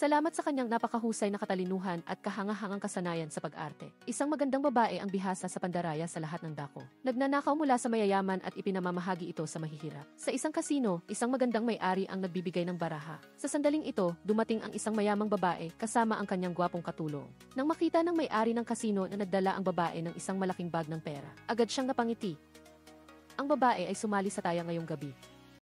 Salamat sa kanyang napakahusay na katalinuhan at kahangahangang kasanayan sa pag-arte. Isang magandang babae ang bihasa sa pandaraya sa lahat ng dako. Nagnanakaw mula sa mayayaman at ipinamamahagi ito sa mahihirap. Sa isang kasino, isang magandang may-ari ang nagbibigay ng baraha. Sa sandaling ito, dumating ang isang mayamang babae kasama ang kanyang gwapong katulong. Nang makita ng may-ari ng kasino na nagdala ang babae ng isang malaking bag ng pera, agad siyang napangiti. Ang babae ay sumali sa taya ngayong gabi.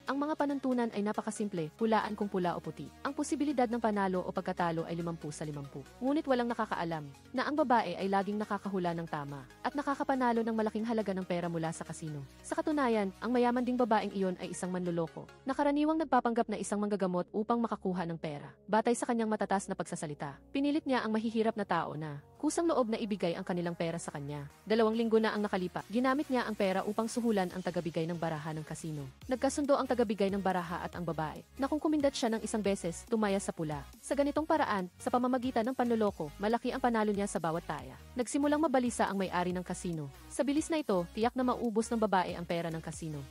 Ang mga panuntunan ay napakasimple, hulaan kung pula o puti. Ang posibilidad ng panalo o pagkatalo ay 50 sa 50. Ngunit walang nakakaalam na ang babae ay laging nakakahula ng tama at nakakapanalo ng malaking halaga ng pera mula sa kasino. Sa katunayan, ang mayaman ding babaeng iyon ay isang manloloko na karaniwang nagpapanggap na isang manggagamot upang makakuha ng pera. Batay sa kanyang matatas na pagsasalita, pinilit niya ang mahihirap na tao na kusang loob na ibigay ang kanilang pera sa kanya. 2 linggo na ang nakalipa. Ginamit niya ang pera upang suhulan ang tagabigay ng baraha ng kasino. Nagkasundo ang tagabigay ng baraha at ang babae na kung kumindat siya ng isang beses, tumaya sa pula. Sa ganitong paraan, sa pamamagitan ng panloloko, malaki ang panalo niya sa bawat taya. Nagsimulang mabalisa ang may-ari ng kasino. Sa bilis na ito, tiyak na maubos ng babae ang pera ng kasino.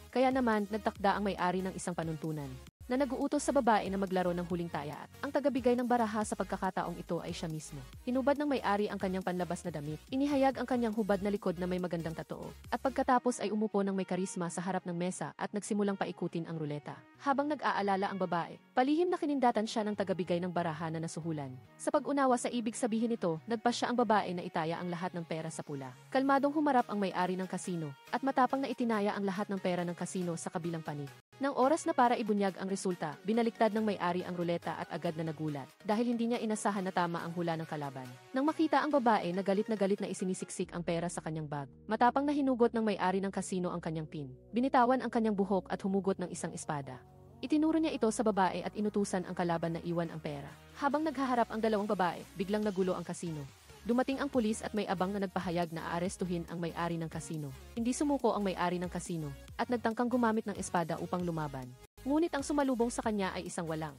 Kaya naman, nagtakda ang may-ari ng isang panuntunan na nag-uutos sa babae na maglaro ng huling taya at ang tagabigay ng baraha sa pagkakataong ito ay siya mismo. Hinubad ng may-ari ang kanyang panlabas na damit, inihayag ang kanyang hubad na likod na may magandang tatoo, at pagkatapos ay umupo ng may karisma sa harap ng mesa at nagsimulang paikutin ang ruleta. Habang nag-aalala ang babae, palihim na kinindatan siya ng tagabigay ng baraha na nasuhulan. Sa pag-unawa sa ibig sabihin nito, nagpasya ang babae na itaya ang lahat ng pera sa pula. Kalmadong humarap ang may-ari ng kasino at matapang na itinaya ang lahat ng pera ng kasino sa kabilang panig. Nang oras na para ibunyag ang resulta, binaliktad ng may-ari ang ruleta at agad na nagulat dahil hindi niya inasahan na tama ang hula ng kalaban. Nang makita ang babae na galit na isinisiksik ang pera sa kanyang bag, matapang na hinugot ng may-ari ng kasino ang kanyang pin. Binitawan ang kanyang buhok at humugot ng isang espada. Itinuro niya ito sa babae at inutusan ang kalaban na iwan ang pera. Habang naghaharap ang dalawang babae, biglang nagulo ang kasino. Dumating ang pulis at may abang na nagpahayag na aarestuhin ang may-ari ng kasino. Hindi sumuko ang may-ari ng kasino at nagtangkang gumamit ng espada upang lumaban. Ngunit ang sumalubong sa kanya ay isang walang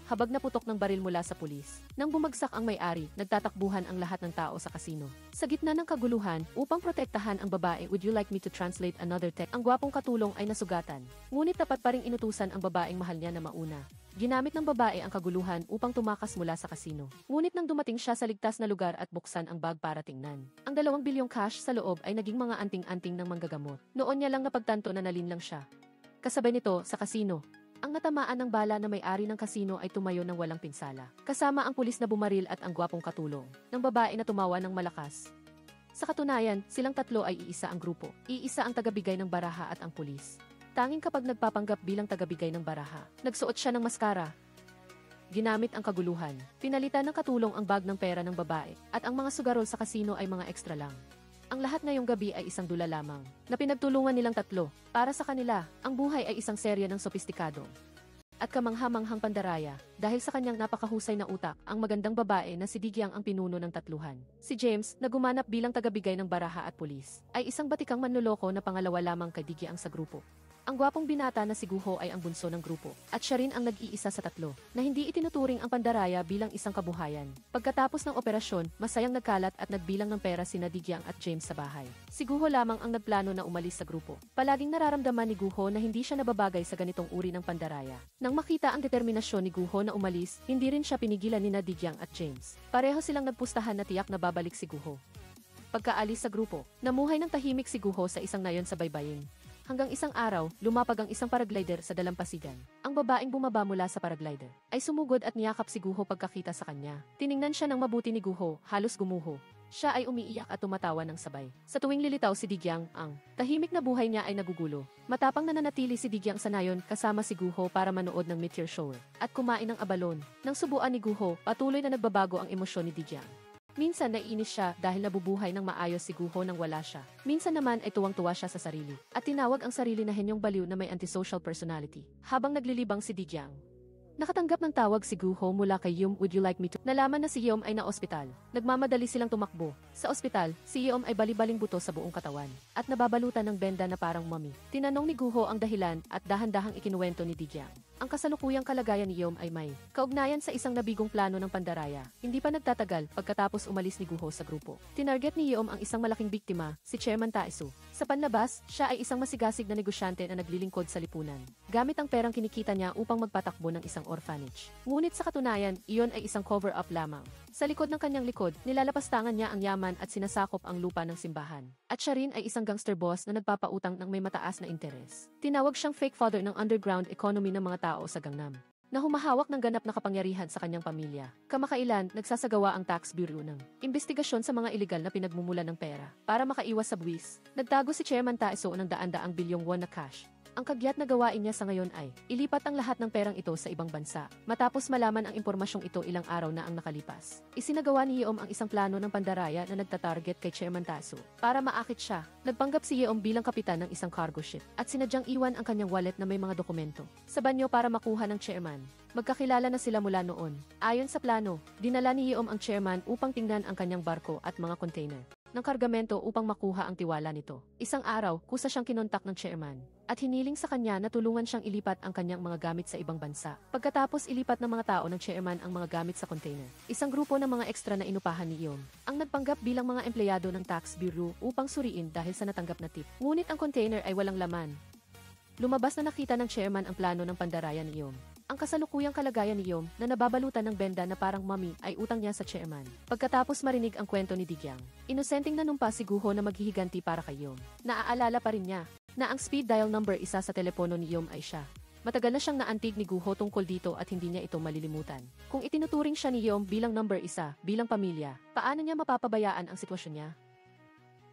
habag na putok ng baril mula sa pulis. Nang bumagsak ang may-ari, nagtatakbuhan ang lahat ng tao sa kasino. Sa gitna ng kaguluhan, upang protektahan ang babae, "Would you like me to translate another text?" Ang gwapong katulong ay nasugatan. Ngunit tapat pa ring inutusan ang babaeng mahal niya na mauna. Ginamit ng babae ang kaguluhan upang tumakas mula sa kasino. Ngunit nang dumating siya sa ligtas na lugar at buksan ang bag para tingnan, ang 2 bilyong cash sa loob ay naging mga anting-anting ng manggagamot. Noon niya lang napagtanto na nalinlang siya. Kasabay nito, sa kasino, ang natamaan ng bala na may-ari ng kasino ay tumayo ng walang pinsala. Kasama ang pulis na bumaril at ang gwapong katulong ng babae na tumawa ng malakas. Sa katunayan, silang tatlo ay iisa ang grupo. Iisa ang tagabigay ng baraha at ang pulis. Tanging kapag nagpapanggap bilang tagabigay ng baraha, nagsuot siya ng maskara. Ginamit ang kaguluhan. Pinalitan ng katulong ang bag ng pera ng babae at ang mga sugarol sa kasino ay mga ekstra lang. Ang lahat ngayong gabi ay isang dula lamang na pinagtulungan nilang tatlo. Para sa kanila, ang buhay ay isang serya ng sopistikado at kamangha-manghang pandaraya. Dahil sa kanyang napakahusay na utak, ang magandang babae na si Digyang ang pinuno ng tatluhan. Si James, na gumanap bilang tagabigay ng baraha at pulis, ay isang batikang manloloko na pangalawa lamang kay Digyang sa grupo. Ang gwapong binata na si Guho ay ang bunso ng grupo, at siya rin ang nag-iisa sa tatlo, na hindi itinuturing ang pandaraya bilang isang kabuhayan. Pagkatapos ng operasyon, masayang nagkalat at nagbilang ng pera sina Digyang at James sa bahay. Si Guho lamang ang nagplano na umalis sa grupo. Palaging nararamdaman ni Guho na hindi siya nababagay sa ganitong uri ng pandaraya. Nang makita ang determinasyon ni Guho na umalis, hindi rin siya pinigilan ni Digyang at James. Pareho silang nagpustahan na tiyak na babalik si Guho. Pagkaalis sa grupo, namuhay ng tahimik si Guho sa isang nayon sa baybayin. Hanggang isang araw, lumapag ang isang paraglider sa dalampasigan. Ang babaeng bumaba mula sa paraglider ay sumugod at niyakap si Guho pagkakita sa kanya. Tiningnan siya ng mabuti ni Guho, halos gumuho. Siya ay umiiyak at tumatawa ng sabay. Sa tuwing lilitaw si Digyang, ang tahimik na buhay niya ay nagugulo. Matapang nananatili si Digyang sa nayon kasama si Guho para manood ng meteor shower at kumain ng abalon. Nang subuan ni Guho, patuloy na nagbabago ang emosyon ni Digyang. Minsan naiinis siya dahil nabubuhay ng maayos si Guho nang wala siya. Minsan naman ay tuwang-tuwa siya sa sarili at tinawag ang sarili na henyong baliw na may antisocial personality. Habang naglilibang si Digyang, nakatanggap ng tawag si Guho mula kay Yum. "Would you like me to?" Nalaman na si Yum ay na-ospital. Nagmamadali silang tumakbo. Sa ospital, si Yum ay bali-baling buto sa buong katawan at nababalutan ng benda na parang mummy. Tinanong ni Guho ang dahilan at dahan-dahang ikinuwento ni Digyang Ang kasalukuyang kalagayan ni Yom ay may kaugnayan sa isang nabigong plano ng pandaraya. Hindi pa nagtatagal pagkatapos umalis ni Guho sa grupo. Tinarget ni Yom ang isang malaking biktima, si Chairman Taesu. Sa panlabas, siya ay isang masigasig na negosyante na naglilingkod sa lipunan, gamit ang perang kinikita niya upang magpatakbo ng isang orphanage. Ngunit sa katunayan, iyon ay isang cover-up lamang. Sa likod ng kanyang likod, nilalapastangan niya ang yaman at sinasakop ang lupa ng simbahan. At siya rin ay isang gangster boss na nagpapautang ng may mataas na interes. Tinawag siyang fake father ng underground economy ng mga tao sa Gangnam, na humahawak ng ganap na kapangyarihan sa kanyang pamilya. Kamakailan, nagsasagawa ang Tax Bureau ng investigasyon sa mga iligal na pinagmumula ng pera. Para makaiwas sa buwis, nagtago si Chairman Taeso ng daan-daang bilyong won na cash. Ang kagyat na gawain niya sa ngayon ay ilipat ang lahat ng perang ito sa ibang bansa. Matapos malaman ang impormasyong ito ilang araw na ang nakalipas, isinagawa ni Yeom ang isang plano ng pandaraya na nagtatarget kay Chairman Taeso. Para maakit siya, nagpanggap si Yeom bilang kapitan ng isang cargo ship at sinadyang iwan ang kanyang wallet na may mga dokumento sa banyo para makuha ng chairman. Magkakilala na sila mula noon. Ayon sa plano, dinala ni Yeom ang chairman upang tingnan ang kanyang barko at mga container ng kargamento upang makuha ang tiwala nito. Isang araw, kusa siyang kinontak ng chairman at hiniling sa kanya na tulungan siyang ilipat ang kanyang mga gamit sa ibang bansa. Pagkatapos ilipat ng mga tao ng chairman ang mga gamit sa container, isang grupo ng mga ekstra na inupahan ni Yeom ang nagpanggap bilang mga empleyado ng Tax Bureau upang suriin dahil sa natanggap na tip. Ngunit ang container ay walang laman. Lumabas na nakita ng chairman ang plano ng pandaraya ni Yeom. Ang kasalukuyang kalagayan ni Yeom na nababalutan ng benda na parang mami ay utang niya sa chairman. Pagkatapos marinig ang kwento ni Digyang, inosenteng nanumpa si Guho na maghihiganti para kay Yeom. Naaalala pa rin niya na ang speed dial number isa sa telepono ni Yeom ay siya. Matagal na siyang naantig ni Guho tungkol dito at hindi niya ito malilimutan. Kung itinuturing siya ni Yeom bilang number isa, bilang pamilya, paano niya mapapabayaan ang sitwasyon niya?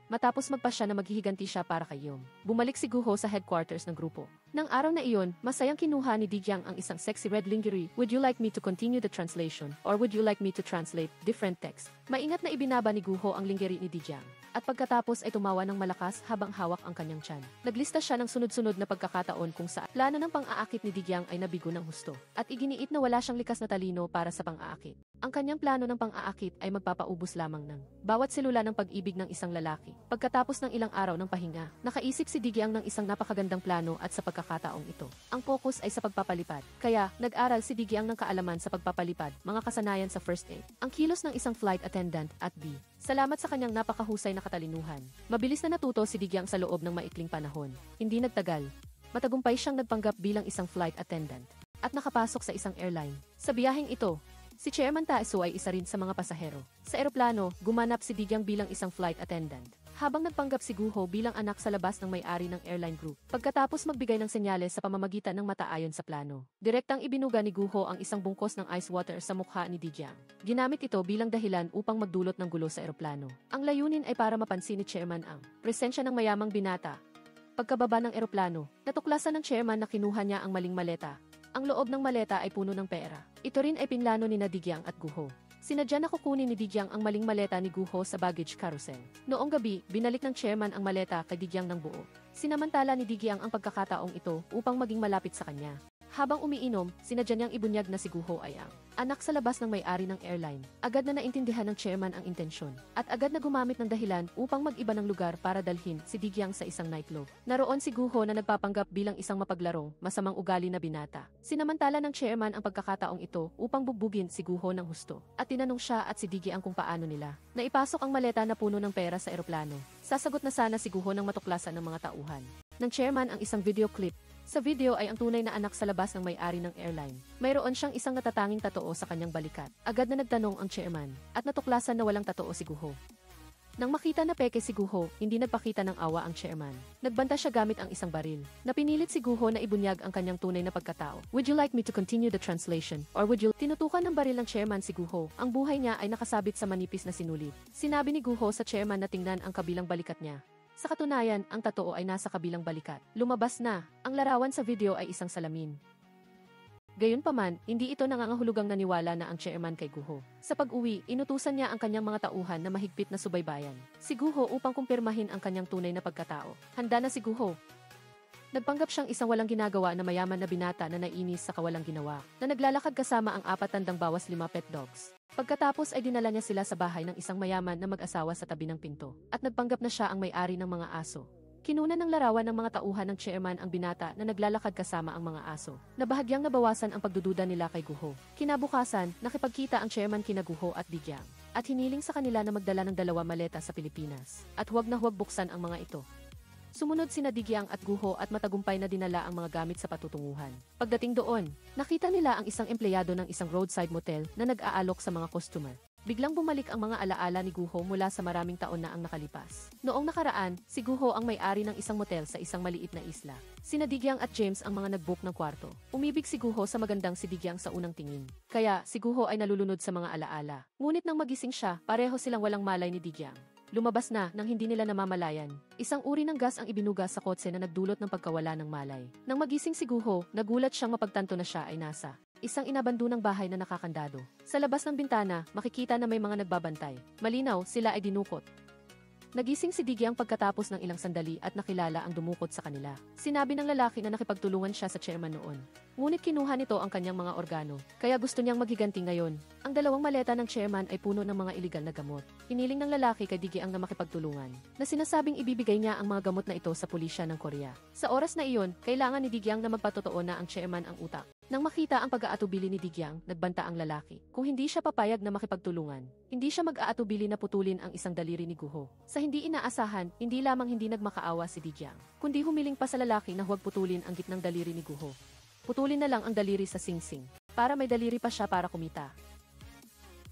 Matapos magpasya na maghihiganti siya para kay Yeom, bumalik si Guho sa headquarters ng grupo. Nang araw na iyon, masayang kinuha ni Digyang ang isang sexy red lingerie. Would you like me to continue the translation? Or would you like me to translate different text? Maingat na ibinaba ni Guho ang lingerie ni Digyang. At pagkatapos ay tumawa ng malakas habang hawak ang kanyang tiyan. Naglista siya ng sunod-sunod na pagkakataon kung saan plano ng pang-aakit ni Digyang ay nabigo ng husto. At iginiit na wala siyang likas na talino para sa pang-aakit. Ang kanyang plano ng pang-aakit ay magpapaubos lamang ng bawat selula ng pag-ibig ng isang lalaki. Pagkatapos ng ilang araw ng pahinga, nakaisip si Digyang ng isang napakagandang plano at sa pagkakataong ito, ang focus ay sa pagpapalipad. Kaya, nag-aral si Digyang ng kaalaman sa pagpapalipad, mga kasanayan sa first aid, ang kilos ng isang flight attendant at salamat sa kanyang napakahusay na katalinuhan. Mabilis na natuto si Digyang sa loob ng maikling panahon. Hindi nagtagal, matagumpay siyang nagpanggap bilang isang flight attendant at nakapasok sa isang airline. Sa biyaheng ito, si Chairman Taeso ay isa rin sa mga pasahero. Sa eroplano, gumanap si Digyang bilang isang flight attendant, habang nagpanggap si Guho bilang anak sa labas ng may-ari ng airline group. Pagkatapos magbigay ng senyales sa pamamagitan ng mata ayon sa plano, direktang ibinuga ni Guho ang isang bungkos ng ice water sa mukha ni Digyang. Ginamit ito bilang dahilan upang magdulot ng gulo sa eroplano. Ang layunin ay para mapansin ni Chairman ang presensya ng mayamang binata. Pagkababa ng eroplano, natuklasan ng Chairman na kinuha niya ang maling maleta. Ang loob ng maleta ay puno ng pera. Ito rin ay pinlano ni Digyang at Guho. Sinadya na kukunin ni Digyang ang maling maleta ni Guho sa baggage carousel. Noong gabi, binalik ng chairman ang maleta kay Digyang ng buo. Sinamantala ni Digyang ang pagkakataong ito upang maging malapit sa kanya. Habang umiinom, sinadya niyang ibunyag na si Guho ay ang anak sa labas ng may-ari ng airline. Agad na naintindihan ng chairman ang intensyon at agad na gumamit ng dahilan upang mag-iba ng lugar para dalhin si Digyang sa isang nightclub. Naroon si Guho na nagpapanggap bilang isang mapaglarong, masamang ugali na binata. Sinamantala ng chairman ang pagkakataong ito upang bugbugin si Guho ng husto at tinanong siya at si Digyang kung paano nila naipasok ang maleta na puno ng pera sa eroplano. Sasagot na sana si Guho nang matuklasan ng mga tauhan ng chairman ang isang video clip. Sa video ay ang tunay na anak sa labas ng may-ari ng airline. Mayroon siyang isang natatanging tatoo sa kanyang balikat. Agad na nagtanong ang chairman at natuklasan na walang tatoo si Guho. Nang makita na peke si Guho, hindi nagpakita ng awa ang chairman. Nagbanta siya gamit ang isang baril. Napinilit si Guho na ibunyag ang kanyang tunay na pagkatao. Would you like me to continue the translation? Or would you... Tinutukan ng baril ng chairman si Guho. Ang buhay niya ay nakasabit sa manipis na sinulit. Sinabi ni Guho sa chairman na tingnan ang kabilang balikat niya. Sa katunayan, ang tatoo ay nasa kabilang balikat. Lumabas na. Ang larawan sa video ay isang salamin. Gayunpaman, hindi ito nangangahulugang naniwala na ang chairman kay Guho. Sa pag-uwi, inutusan niya ang kanyang mga tauhan na mahigpit na subaybayan si Guho upang kumpirmahin ang kanyang tunay na pagkatao. Handa na si Guho. Nagpanggap siyang isang walang ginagawa na mayaman na binata na nainis sa kawalang ginawa, na naglalakad kasama ang 4 bawas 5 pet dogs. Pagkatapos ay dinala niya sila sa bahay ng isang mayaman na mag-asawa sa tabi ng pinto, at nagpanggap na siya ang may-ari ng mga aso. Kinunan ng larawan ng mga tauhan ng chairman ang binata na naglalakad kasama ang mga aso, na bahagyang nabawasan ang pagdududa nila kay Guho. Kinabukasan, nakipagkita ang chairman kina Guho at Digyang, at hiniling sa kanila na magdala ng 2 maleta sa Pilipinas, at huwag na huwag buksan ang mga ito. Sumunod sina Digyang at Guho at matagumpay na dinala ang mga gamit sa patutunguhan. Pagdating doon, nakita nila ang isang empleyado ng isang roadside motel na nag-aalok sa mga customer. Biglang bumalik ang mga alaala ni Guho mula sa maraming taon na ang nakalipas. Noong nakaraan, si Guho ang may-ari ng isang motel sa isang maliit na isla. Sina Digyang at James ang mga nag-book ng kwarto. Umibig si Guho sa magandang si Digyang sa unang tingin. Kaya, si Guho ay nalulunod sa mga alaala. Ngunit nang magising siya, pareho silang walang malay ni Digyang. Lumabas na nang hindi nila namamalayan. Isang uri ng gas ang ibinugas sa kotse na nagdulot ng pagkawala ng malay. Nang magising si Guho, nagulat siyang mapagtanto na siya ay nasa isang inabandonang bahay na nakakandado. Sa labas ng bintana, makikita na may mga nagbabantay. Malinaw, sila ay dinukot. Nagising si Digyang pagkatapos ng ilang sandali at nakilala ang dumukot sa kanila. Sinabi ng lalaki na nakipagtulungan siya sa chairman noon. Ngunit kinuha nito ang kanyang mga organo, kaya gusto niyang maghiganti ngayon. Ang 2 maleta ng chairman ay puno ng mga iligal na gamot. Hiniling ng lalaki kay Digyang na makipagtulungan, na sinasabing ibibigay niya ang mga gamot na ito sa pulisya ng Korea. Sa oras na iyon, kailangan ni Digyang na magpatotoo na ang chairman ang utak. Nang makita ang pag-aatubili ni Digyang, nagbanta ang lalaki. Kung hindi siya papayag na makipagtulungan, hindi siya mag-aatubili na putulin ang isang daliri ni Guho. Sa hindi inaasahan, hindi lamang hindi nagmakaawa si Digyang, kundi humiling pa sa lalaki na huwag putulin ang gitnang daliri ni Guho. Putulin na lang ang daliri sa singsing, para may daliri pa siya para kumita.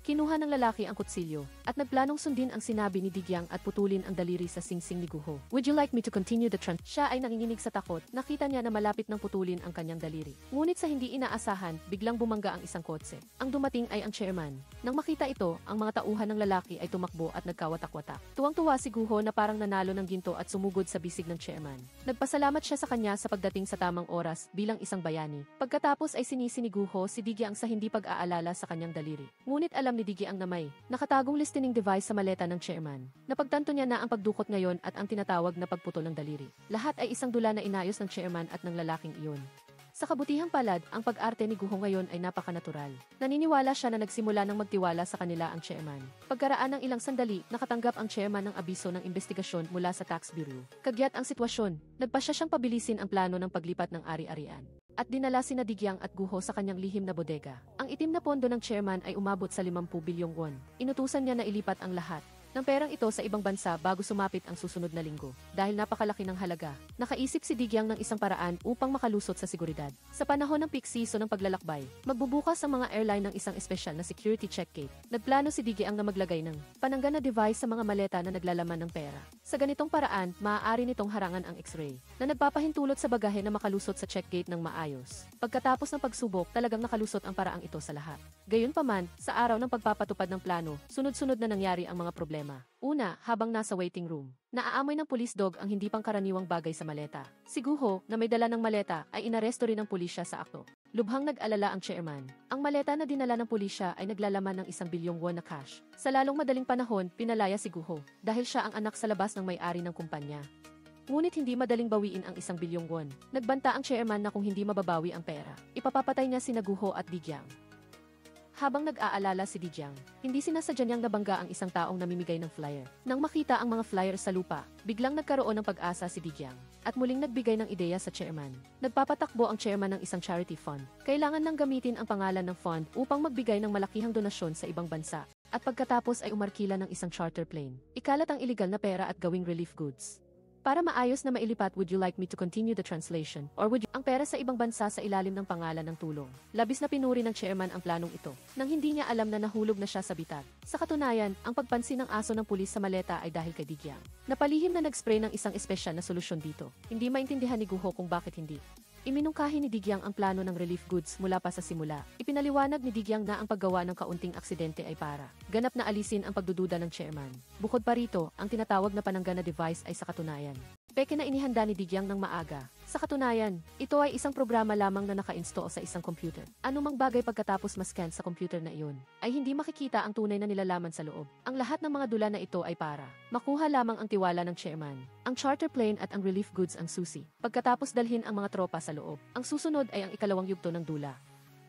Kinuha ng lalaki ang kutsilyo, at nagplanong sundin ang sinabi ni Digyang at putulin ang daliri sa singsing ni Guho. Would you like me to continue the trans? Siya ay nanginginig sa takot, nakita niya na malapit ng putulin ang kanyang daliri. Ngunit sa hindi inaasahan, biglang bumangga ang isang kotse. Ang dumating ay ang chairman. Nang makita ito, ang mga tauhan ng lalaki ay tumakbo at nagkawatak-watak. Tuwang-tuwa si Guho na parang nanalo ng ginto at sumugod sa bisig ng chairman. Nagpasalamat siya sa kanya sa pagdating sa tamang oras bilang isang bayani. Pagkatapos ay sinisi ni Guho si Digyang sa hindi pag-aalala sa kanyang daliri. Ngunit alam ni Digyang na may nakatagong listening device sa maleta ng chairman. Napagtanto niya na ang pagdukot ngayon at ang tinatawag na pagputol ng daliri. Lahat ay isang dula na inayos ng chairman at ng lalaking iyon. Sa kabutihang palad, ang pag-arte ni Guho ngayon ay napakanatural. Naniniwala siya na nagsimula ng magtiwala sa kanila ang chairman. Pagkaraan ng ilang sandali, nakatanggap ang chairman ng abiso ng investigasyon mula sa Tax Bureau. Kagyat ang sitwasyon, nagpasya siyang pabilisin ang plano ng paglipat ng ari-arian. At dinala sina Digyang at Guho sa kanyang lihim na bodega. Ang itim na pondo ng chairman ay umabot sa 50 bilyong won. Inutusan niya na ilipat ang lahat ng perang ito sa ibang bansa bago sumapit ang susunod na linggo. Dahil napakalaki ng halaga, nakaisip si Digyang ng isang paraan upang makalusot sa seguridad. Sa panahon ng peak season ng paglalakbay, magbubukas ang mga airline ng isang espesyal na security check gate. Nagplano si Digyang na maglagay ng panangga na device sa mga maleta na naglalaman ng pera. Sa ganitong paraan, maaari nitong harangan ang X-ray na nagpapahintulot sa bagahe na makalusot sa check gate ng maayos. Pagkatapos ng pagsubok, talagang nakalusot ang paraang ito sa lahat. Gayunpaman, sa araw ng pagpapatupad ng plano, sunod-sunod na nangyari ang mga problema. Una, habang nasa waiting room, naaamoy ng police dog ang hindi pangkaraniwang bagay sa maleta. Si Guho, na may dala ng maleta, ay inaresto rin ng pulisya sa akto. Lubhang nag-alala ang chairman. Ang maleta na dinala ng pulisya ay naglalaman ng 1 bilyong won na cash. Sa lalong madaling panahon, pinalaya si Guho dahil siya ang anak sa labas ng may-ari ng kumpanya. Ngunit hindi madaling bawiin ang 1 bilyong won. Nagbanta ang chairman na kung hindi mababawi ang pera, ipapapatay niya sina Guho at Digyang. Habang nag-aalala si Digyang, hindi sinasadya niyang nabangga ang isang taong namimigay ng flyer. Nang makita ang mga flyer sa lupa, biglang nagkaroon ng pag-asa si Digyang at muling nagbigay ng ideya sa chairman. Nagpapatakbo ang chairman ng isang charity fund. Kailangan nang gamitin ang pangalan ng fund upang magbigay ng malakihang donasyon sa ibang bansa. At pagkatapos ay umarkila ng isang charter plane. Ikalat ang iligal na pera at gawing relief goods. Para maayos na mailipat, would you like me to continue the translation? Or would you... Ang pera sa ibang bansa sa ilalim ng pangalan ng tulong. Labis na pinuri ng chairman ang planong ito, nang hindi niya alam na nahulog na siya sa bitat. Sa katunayan, ang pagpansin ng aso ng pulis sa maleta ay dahil kay Digyang. Napalihim na nag-spray ng isang espesyal na solusyon dito. Hindi maintindihan ni Guho kung bakit hindi. Iminungkahi ni Digyang ang plano ng relief goods mula pa sa simula. Ipinaliwanag ni Digyang na ang paggawa ng kaunting aksidente ay para ganap na alisin ang pagdududa ng chairman. Bukod pa rito, ang tinatawag na panangga na device ay sa katunayan peke na inihanda ni Digyang ng maaga. Sa katunayan, ito ay isang programa lamang na naka-install sa isang computer. Anumang bagay pagkatapos ma-scan sa computer na iyon, ay hindi makikita ang tunay na nilalaman sa loob. Ang lahat ng mga dula na ito ay para makuha lamang ang tiwala ng chairman. Ang charter plane at ang relief goods ang susi. Pagkatapos dalhin ang mga tropa sa loob, ang susunod ay ang ikalawang yugto ng dula.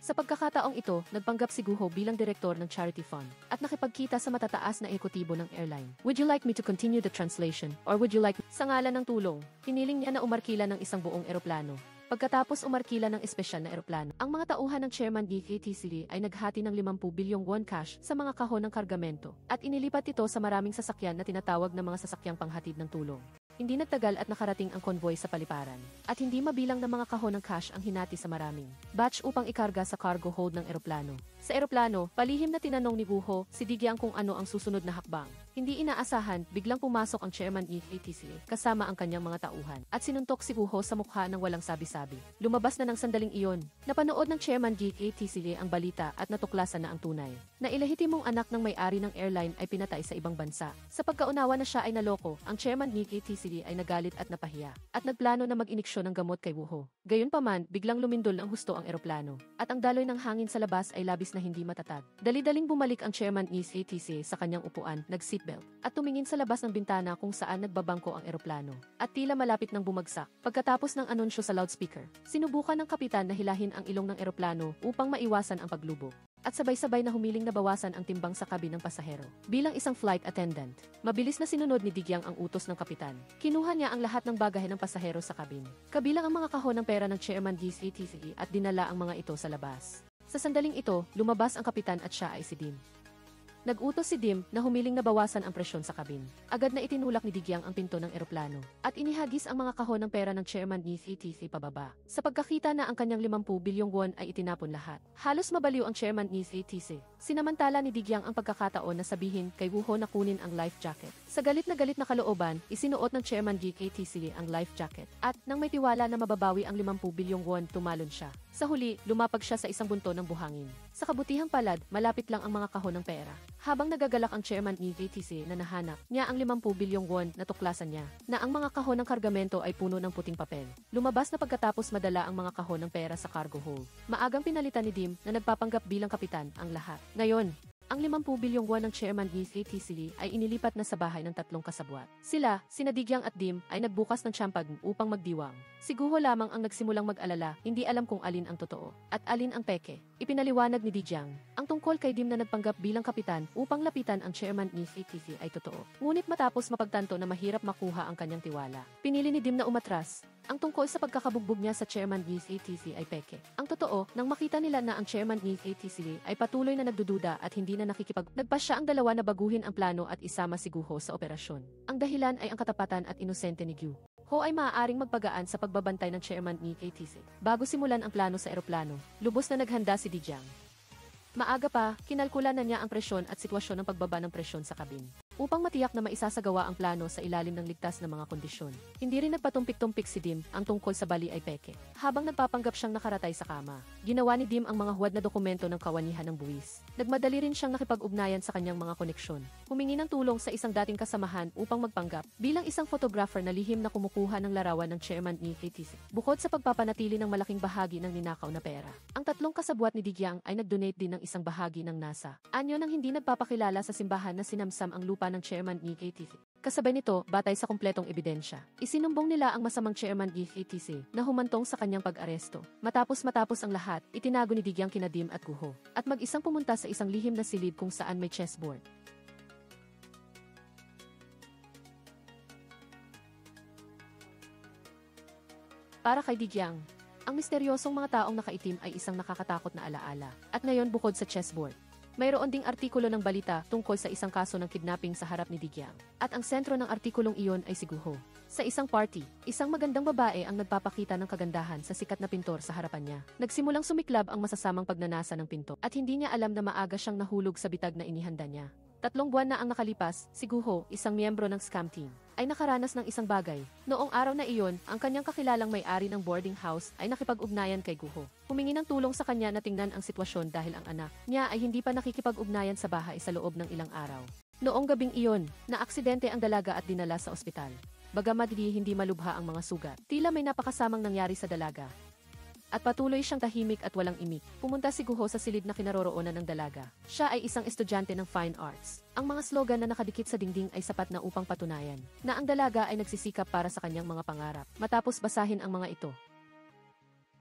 Sa pagkakataong ito, nagpanggap si Guho bilang direktor ng charity fund at nakipagkita sa matataas na ekutibo ng airline. Would you like me to continue the translation? Or would you like... Sa ngalan ng tulong, hiniling niya na umarkila ng isang buong eroplano. Pagkatapos umarkila ng espesyal na eroplano, ang mga tauhan ng Chairman GKTC ay naghati ng 50 bilyong won cash sa mga kahon ng kargamento at inilipat ito sa maraming sasakyan na tinatawag na mga sasakyang panghatid ng tulong. Hindi nagtagal at nakarating ang konvoy sa paliparan. At hindi mabilang na mga kahon ng cash ang hinati sa maraming batch upang ikarga sa cargo hold ng eroplano. Sa eroplano, palihim na tinanong ni Guho si Digyang kung ano ang susunod na hakbang. Hindi inaasahan, biglang pumasok ang Chairman EKTC kasama ang kanyang mga tauhan at sinuntok si Guho sa mukha ng walang sabi-sabi. Lumabas na ng sandaling iyon. Napanood ng Chairman GKTC ang balita at natuklasan na ang tunay. Na ilahitimong anak ng may-ari ng airline ay pinatay sa ibang bansa. Sa pagkaunawa na siya ay naloko, ang Chairman GKTC ay nagalit at napahiya at nagplano na mag-iniksyon ng gamot kay Guho. Gayunpaman, biglang lumindol ang husto ang eroplano at ang daloy ng hangin sa labas ay labis na hindi matatag. Dali-daling bumalik ang Chairman EKTC sa kanyang upuan, nag-seatbelt at tumingin sa labas ng bintana kung saan nagbabangko ang eroplano at tila malapit ng bumagsak. Pagkatapos ng anunsyo sa loudspeaker, sinubukan ng kapitan na hilahin ang ilong ng eroplano upang maiwasan ang paglubog. At sabay-sabay na humiling na bawasan ang timbang sa kabin ng pasahero. Bilang isang flight attendant, mabilis na sinunod ni Digyang ang utos ng kapitan. Kinuha niya ang lahat ng bagahe ng pasahero sa kabin. Kabilang ang mga kahon ng pera ng Chairman GKTC at dinala ang mga ito sa labas. Sa sandaling ito, lumabas ang kapitan at siya ay si Dim. Nag-utos si Dim na humiling na bawasan ang presyon sa kabin. Agad na itinulak ni Digyang ang pinto ng eroplano at inihagis ang mga kahon ng pera ng Chairman EKTC pababa. Sa pagkakita na ang kanyang 50 bilyong won ay itinapon lahat. Halos mabaliw ang Chairman EKTC. Sinamantala ni Digyang ang pagkakataon na sabihin kay Guho na kunin ang life jacket. Sa galit na kalooban, isinuot ng Chairman GKTC ang life jacket at nang may tiwala na mababawi ang 50 bilyong won, tumalon siya. Sa huli, lumapag siya sa isang bunto ng buhangin. Sa kabutihang palad, malapit lang ang mga kahon ng pera. Habang nagagalak ang Chairman EKTC na nahanap niya ang 50 bilyong won na tuklasan niya na ang mga kahon ng kargamento ay puno ng puting papel. Lumabas na pagkatapos madala ang mga kahon ng pera sa cargo hold. Maagang pinalitan ni Dim na nagpapanggap bilang kapitan ang lahat. Ngayon, ang 50 bilyong won ng Chairman EKTC ay inilipat na sa bahay ng tatlong kasabwat. Sila, sina Digyang at Dim, ay nagbukas ng champag upang magdiwang. Si Guho lamang ang nagsimulang mag-alala, hindi alam kung alin ang totoo at alin ang peke. Ipinaliwanag ni Digyang ang tungkol kay Dim na nagpanggap bilang kapitan upang lapitan ang Chairman EKTC ay totoo. Ngunit matapos mapagtanto na mahirap makuha ang kanyang tiwala, pinili ni Dim na umatras. Ang tungkol sa pagkakabugbog niya sa Chairman EKTC ay peke. Ang totoo, nang makita nila na ang Chairman EKTC ay patuloy na nagdududa at hindi na nagpasya ang dalawa na baguhin ang plano at isama si Guho sa operasyon. Ang dahilan ay ang katapatan at inosente ni Guho ay maaaring magpagaan sa pagbabantay ng Chairman EKTC. Bago simulan ang plano sa eroplano, lubos na naghanda si Digyang. Maaga pa, kinalkula na niya ang presyon at sitwasyon ng pagbaba ng presyon sa kabin upang matiyak na maisasagawa ang plano sa ilalim ng ligtas na mga kondisyon. Hindi rin nagpatumpik-tumpik si Dim ang tungkol sa bali ay peke. Habang nagpapanggap siyang nakaratay sa kama, ginawa ni Dim ang mga huwad na dokumento ng kawanihan ng buwis. Nagmadali rin siyang nakipag-ugnayan sa kanyang mga koneksyon. Humingi ng tulong sa isang dating kasamahan upang magpanggap bilang isang photographer na lihim na kumukuha ng larawan ng Chairman EKTC. Bukod sa pagpapanatili ng malaking bahagi ng ninakaw na pera, ang tatlong kasabwat ni Digyang ay nag-donate din ng isang bahagi ng NASA. Anyo nang hindi nagpapakilala sa simbahan na sinamsam ang lupa ng Chairman EKTC. Kasabay nito, batay sa kumpletong ebidensya, isinumbong nila ang masamang Chairman EKTC na humantong sa kanyang pag-aresto. Matapos ang lahat, itinago ni Digyang kina Dim at Guho at mag-isang pumunta sa isang lihim na silid kung saan may chessboard. Para kay Digyang, ang misteryosong mga taong nakaitim ay isang nakakatakot na alaala. At ngayon bukod sa chessboard, mayroon ding artikulo ng balita tungkol sa isang kaso ng kidnapping sa harap ni Digyang. At ang sentro ng artikulong iyon ay si Guho. Sa isang party, isang magandang babae ang nagpapakita ng kagandahan sa sikat na pintor sa harapan niya. Nagsimulang sumiklab ang masasamang pagnanasa ng pinto at hindi niya alam na maaga siyang nahulog sa bitag na inihanda niya. 3 buwan na ang nakalipas, si Guho, isang miyembro ng scam team, ay nakaranas ng isang bagay. Noong araw na iyon, ang kanyang kakilalang may-ari ng boarding house ay nakipag-ugnayan kay Guho. Humingi ng tulong sa kanya na tingnan ang sitwasyon dahil ang anak niya ay hindi pa nakikipag-ugnayan sa bahay sa loob ng ilang araw. Noong gabing iyon, naaksidente ang dalaga at dinala sa ospital. Bagamat hindi malubha ang mga sugat, tila may napakasamang nangyari sa dalaga. At patuloy siyang tahimik at walang imik. Pumunta si Guho sa silid na kinaroroonan ng dalaga. Siya ay isang estudyante ng fine arts. Ang mga slogan na nakadikit sa dingding ay sapat na upang patunayan na ang dalaga ay nagsisikap para sa kanyang mga pangarap. Matapos basahin ang mga ito,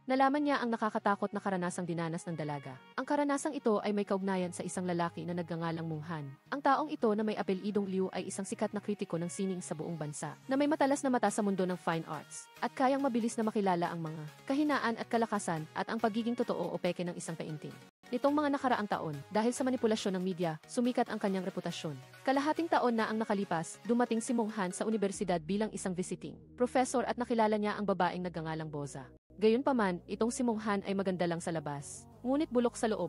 Nalaman niya ang nakakatakot na karanasang dinanas ng dalaga. Ang karanasang ito ay may kaugnayan sa isang lalaki na nagngangalang Mung Han. Ang taong ito na may apelyidong Liu ay isang sikat na kritiko ng sining sa buong bansa, na may matalas na mata sa mundo ng fine arts, at kayang mabilis na makilala ang mga kahinaan at kalakasan at ang pagiging totoo o peke ng isang painting. Nitong mga nakaraang taon, dahil sa manipulasyon ng media, sumikat ang kanyang reputasyon. Kalahating taon na ang nakalipas, dumating si Mung Han sa universidad bilang isang visiting professor at nakilala niya ang babaeng nagngangalang Boza. Gayunpaman, itong si Mung Han ay maganda lang sa labas, ngunit bulok sa loob.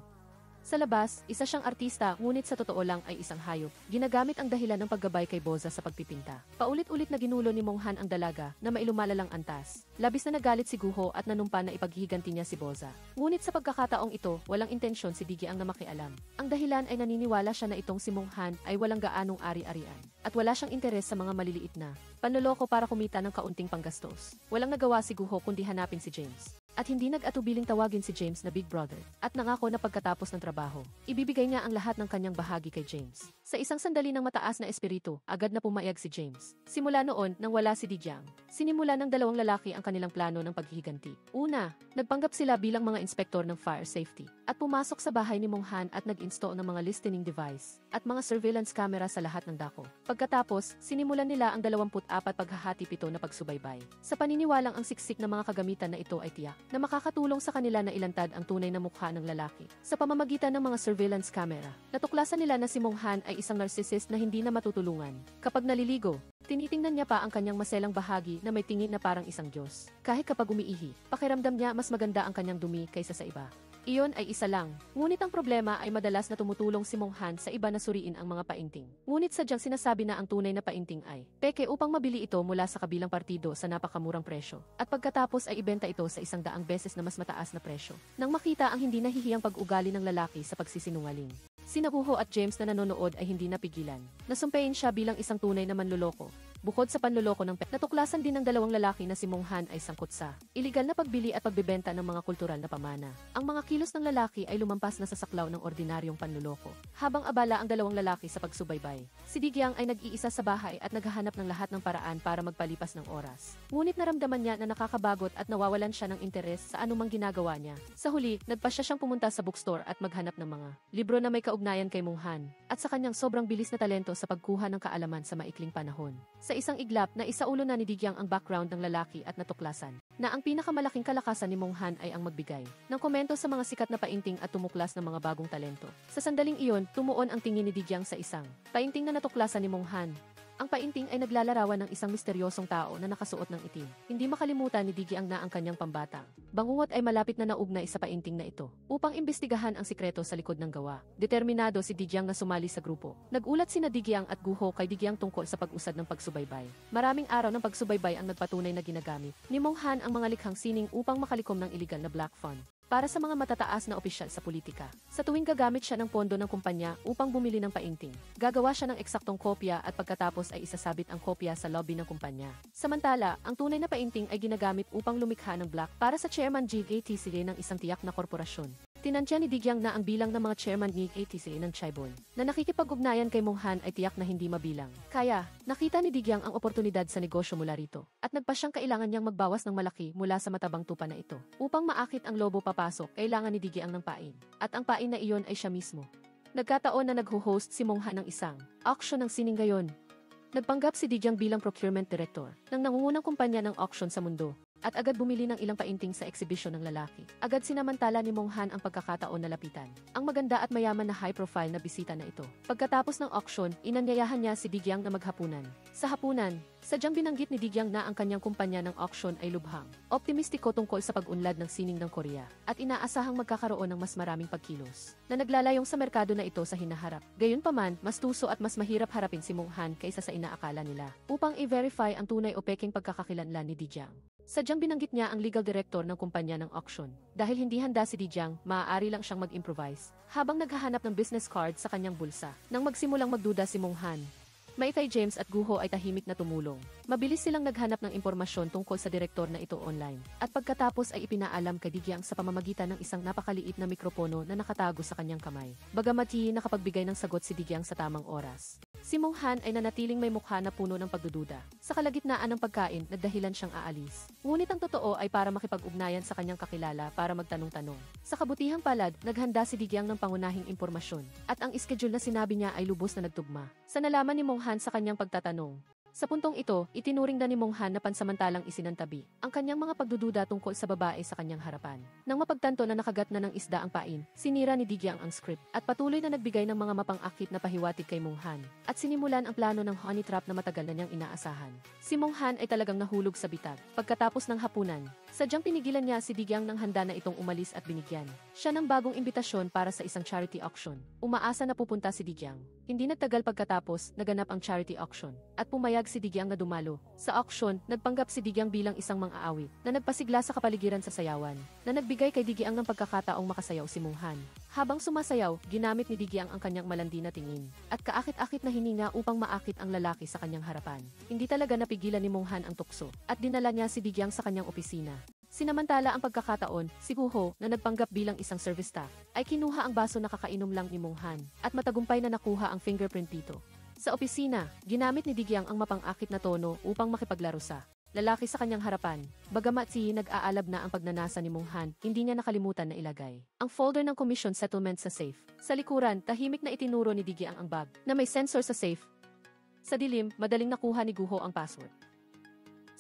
Sa labas, isa siyang artista, ngunit sa totoo lang ay isang hayop. Ginagamit ang dahilan ng paggabay kay Boza sa pagpipinta. Paulit-ulit na ginulo ni Mung Han ang dalaga na may lumalalang antas. Labis na nagalit si Guho at nanumpa na ipaghihiganti niya si Boza. Ngunit sa pagkakataong ito, walang intensyon si Digyang na makialam. Ang dahilan ay naniniwala siya na itong si Mung Han ay walang gaanong ari-arian. At wala siyang interes sa mga maliliit na panloloko para kumita ng kaunting panggastos. Walang nagawa si Guho kundi hanapin si James. At hindi nag-atubiling tawagin si James na Big Brother, at nangako na pagkatapos ng trabaho, ibibigay niya ang lahat ng kanyang bahagi kay James. Sa isang sandali ng mataas na espiritu, agad na pumayag si James. Simula noon, nang wala si Digyang, sinimula ng dalawang lalaki ang kanilang plano ng paghihiganti. Una, nagpanggap sila bilang mga inspektor ng fire safety, at pumasok sa bahay ni Mung Han at nag-install ng mga listening device, at mga surveillance camera sa lahat ng dako. Pagkatapos, sinimulan nila ang 24 paghahati-pito na pagsubaybay. Sa paniniwalang ang siksik na mga kagamitan na ito ay tiyak na makakatulong sa kanila na ilantad ang tunay na mukha ng lalaki. Sa pamamagitan ng mga surveillance camera, natuklasan nila na si Mung Han ay isang narcissist na hindi na matutulungan. Kapag naliligo, tinitingnan niya pa ang kanyang maselang bahagi na may tingin na parang isang Diyos. Kahit kapag umiihi, pakiramdam niya mas maganda ang kanyang dumi kaysa sa iba. Iyon ay isa lang. Ngunit ang problema ay madalas na tumutulong si Mung Han sa iba na suriin ang mga painting. Ngunit sadyang sinasabi na ang tunay na painting ay peke upang mabili ito mula sa kabilang partido sa napakamurang presyo. At pagkatapos ay ibenta ito sa 100 beses na mas mataas na presyo. Nang makita ang hindi nahihiyang pag-ugali ng lalaki sa pagsisinungaling, sina Guho at James na nanonood ay hindi napigilan. Nasumpein siya bilang isang tunay na manloloko. Bukod sa panloloko ng natuklasan din ng dalawang lalaki na si Mung Han ay sangkot sa iligal na pagbili at pagbebenta ng mga kultural na pamana. Ang mga kilos ng lalaki ay lumampas na sa saklaw ng ordinaryong panloloko. Habang abala ang dalawang lalaki sa pagsubaybay, si Digyang ay nag-iisa sa bahay at naghahanap ng lahat ng paraan para magpalipas ng oras. Ngunit naramdaman niya na nakakabagot at nawawalan siya ng interes sa anumang ginagawa niya. Sa huli, nagpasya siyang pumunta sa bookstore at maghanap ng mga libro na may kaugnayan kay Mung Han at sa kanyang sobrang bilis na talento sa pagkuha ng kaalaman sa maikling panahon. Sa isang iglap na isaulo na ni Digyang ang background ng lalaki at natuklasan na ang pinakamalaking kalakasan ni Mung Han ay ang magbigay ng komento sa mga sikat na painting at tumuklas ng mga bagong talento. Sa sandaling iyon, tumuon ang tingin ni Digyang sa isang painting na natuklasan ni Mung Han. Ang painting ay naglalarawan ng isang misteryosong tao na nakasuot ng itim. Hindi makalimutan ni Digyang na ang kanyang pambatang bangungot ay malapit na naugnay sa painting na ito. Upang imbestigahan ang sikreto sa likod ng gawa, determinado si Digyang na sumali sa grupo. Nagulat sina Digyang at Guho kay Digyang tungkol sa pag-usad ng pagsubaybay. Maraming araw ng pagsubaybay ang nagpatunay na ginagamit ni Mung Han ang mga likhang sining upang makalikom ng iligal na black fund para sa mga matataas na opisyal sa politika. Sa tuwing gagamit siya ng pondo ng kumpanya upang bumili ng painting, gagawa siya ng eksaktong kopya at pagkatapos ay isasabit ang kopya sa lobby ng kumpanya. Samantala, ang tunay na painting ay ginagamit upang lumikha ng black para sa chairman GATC ng isang tiyak na korporasyon. Tinansya ni Digyang na ang bilang ng mga chairman ni ATC ng Chaibol na nakikipag-ugnayan kay Mung Han ay tiyak na hindi mabilang. Kaya, nakita ni Digyang ang oportunidad sa negosyo mula rito at nagpasyang kailangan niyang magbawas ng malaki mula sa matabang tupa na ito. Upang maakit ang lobo papasok, kailangan ni Digyang ng pain. At ang pain na iyon ay siya mismo. Nagkataon na nag-host si Mung Han ng isang auction ng sining gayon. Nagpanggap si Digyang bilang procurement director ng nangungunang kumpanya ng auction sa mundo at agad bumili ng ilang painting sa eksibisyon ng lalaki. Agad sinamantala ni Mung Han ang pagkakataon na lapitan ang maganda at mayaman na high-profile na bisita na ito. Pagkatapos ng auction, inanyayahan niya si Digyang na maghapunan. Sa hapunan, sadyang binanggit ni Digyang na ang kanyang kumpanya ng auction ay lubhang optimistiko tungkol sa pag-unlad ng sining ng Korea at inaasahang magkakaroon ng mas maraming pagkilos na naglalayong sa merkado na ito sa hinaharap. Gayunpaman, mas tuso at mas mahirap harapin si Mung Han kaysa sa inaakala nila upang i-verify ang tunay o peking pagkakakilanlan ni Digyang. Sadyang binanggit niya ang legal director ng kumpanya ng auction. Dahil hindi handa si Digyang, maaari lang siyang mag-improvise habang naghahanap ng business card sa kanyang bulsa. Nang magsimulang magduda si Mung Han, Maitay James at Guho ay tahimik na tumulong. Mabilis silang naghanap ng impormasyon tungkol sa direktor na ito online. At pagkatapos ay ipinaalam kay Digyang sa pamamagitan ng isang napakaliit na mikropono na nakatago sa kanyang kamay. Bagamat nakakapagbigay ng sagot si Digyang sa tamang oras. Si Mong Han ay nanatiling may mukha na puno ng pagdududa. Sa kalagitnaan ng pagkain, nagdahilan siyang aalis. Ngunit ang totoo ay para makipag-ugnayan sa kanyang kakilala para magtanong-tanong. Sa kabutihang palad, naghanda si Digyang ng pangunahing impormasyon. At ang schedule na sinabi niya ay lubos na nagtugma. Sa nalaman ni Mong Han sa kanyang pagtatanong, sa puntong ito, itinuring na ni Mong Han na pansamantalang isinantabi ang kanyang mga pagdududa tungkol sa babae sa kanyang harapan. Nang mapagtanto na nakagat na ng isda ang pain, sinira ni Digyang ang script at patuloy na nagbigay ng mga mapang-akit na pahiwatig kay Mong Han at sinimulan ang plano ng honey trap na matagal na niyang inaasahan. Si Mong Han ay talagang nahulog sa bitag. Pagkatapos ng hapunan, sadyang pinigilan niya si Digyang nang handa na itong umalis at binigyan siya ng bagong imbitasyon para sa isang charity auction. Umaasa na pupunta si Digyang. Hindi nagtagal pagkatapos, naganap ang charity auction at pumayag si Digyang na dumalo. Sa auction, nagpanggap si Digyang bilang isang mang-aawit na nagpasigla sa kapaligiran sa sayawan, na nagbigay kay Digyang ng pagkakataong makasayaw si Mong Han. Habang sumasayaw, ginamit ni Digyang ang kanyang malandi na tingin at kaakit-akit na hininga upang maakit ang lalaki sa kanyang harapan. Hindi talaga napigilan ni Mong Han ang tukso at dinala niya si Digyang sa kanyang opisina. Sinamantala ang pagkakataon, si Guho, na nagpanggap bilang isang service staff, ay kinuha ang baso na kakainom lang ni Mong Han at matagumpay na nakuha ang fingerprint dito. Sa opisina, ginamit ni Digyang ang mapang-akit na tono upang makipaglaro sa lalaki sa kanyang harapan. Bagamat si nag-aalab na ang pagnanasa ni Mong Han, hindi niya nakalimutan na ilagay ang folder ng commission settlement sa safe. Sa likuran, tahimik na itinuro ni Digyang ang bag na may sensor sa safe. Sa dilim, madaling nakuha ni Guho ang password.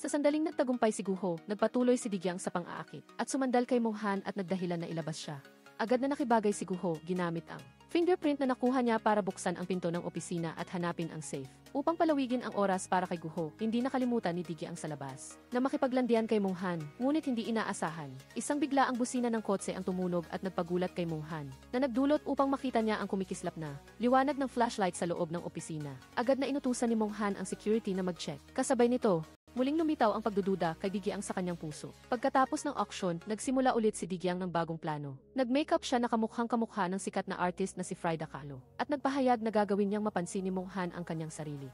Sa sandaling nagtagumpay si Guho, nagpatuloy si Digyang sa pang-aakit at sumandal kay Mong Han at nagdahilan na ilabas siya. Agad na nakibagay si Guho, ginamit ang fingerprint na nakuha niya para buksan ang pinto ng opisina at hanapin ang safe. Upang palawigin ang oras para kay Guho, hindi nakalimutan ni Digyang sa labas na makipaglandian kay Mong Han, ngunit hindi inaasahan. Isang bigla ang busina ng kotse ang tumunog at nagpagulat kay Mong Han, na nagdulot upang makita niya ang kumikislap na liwanag ng flashlight sa loob ng opisina. Agad na inutusan ni Mong Han ang security na mag-check. Kasabay nito, muling lumitaw ang pagdududa kay Digyang sa kanyang puso. Pagkatapos ng auction, nagsimula ulit si Digyang ng bagong plano. Nag-makeup siya na kamukhang-kamukha ng sikat na artist na si Frida Kahlo, at nagpahayag na gagawin niyang mapansin ni Mong Han ang kanyang sarili.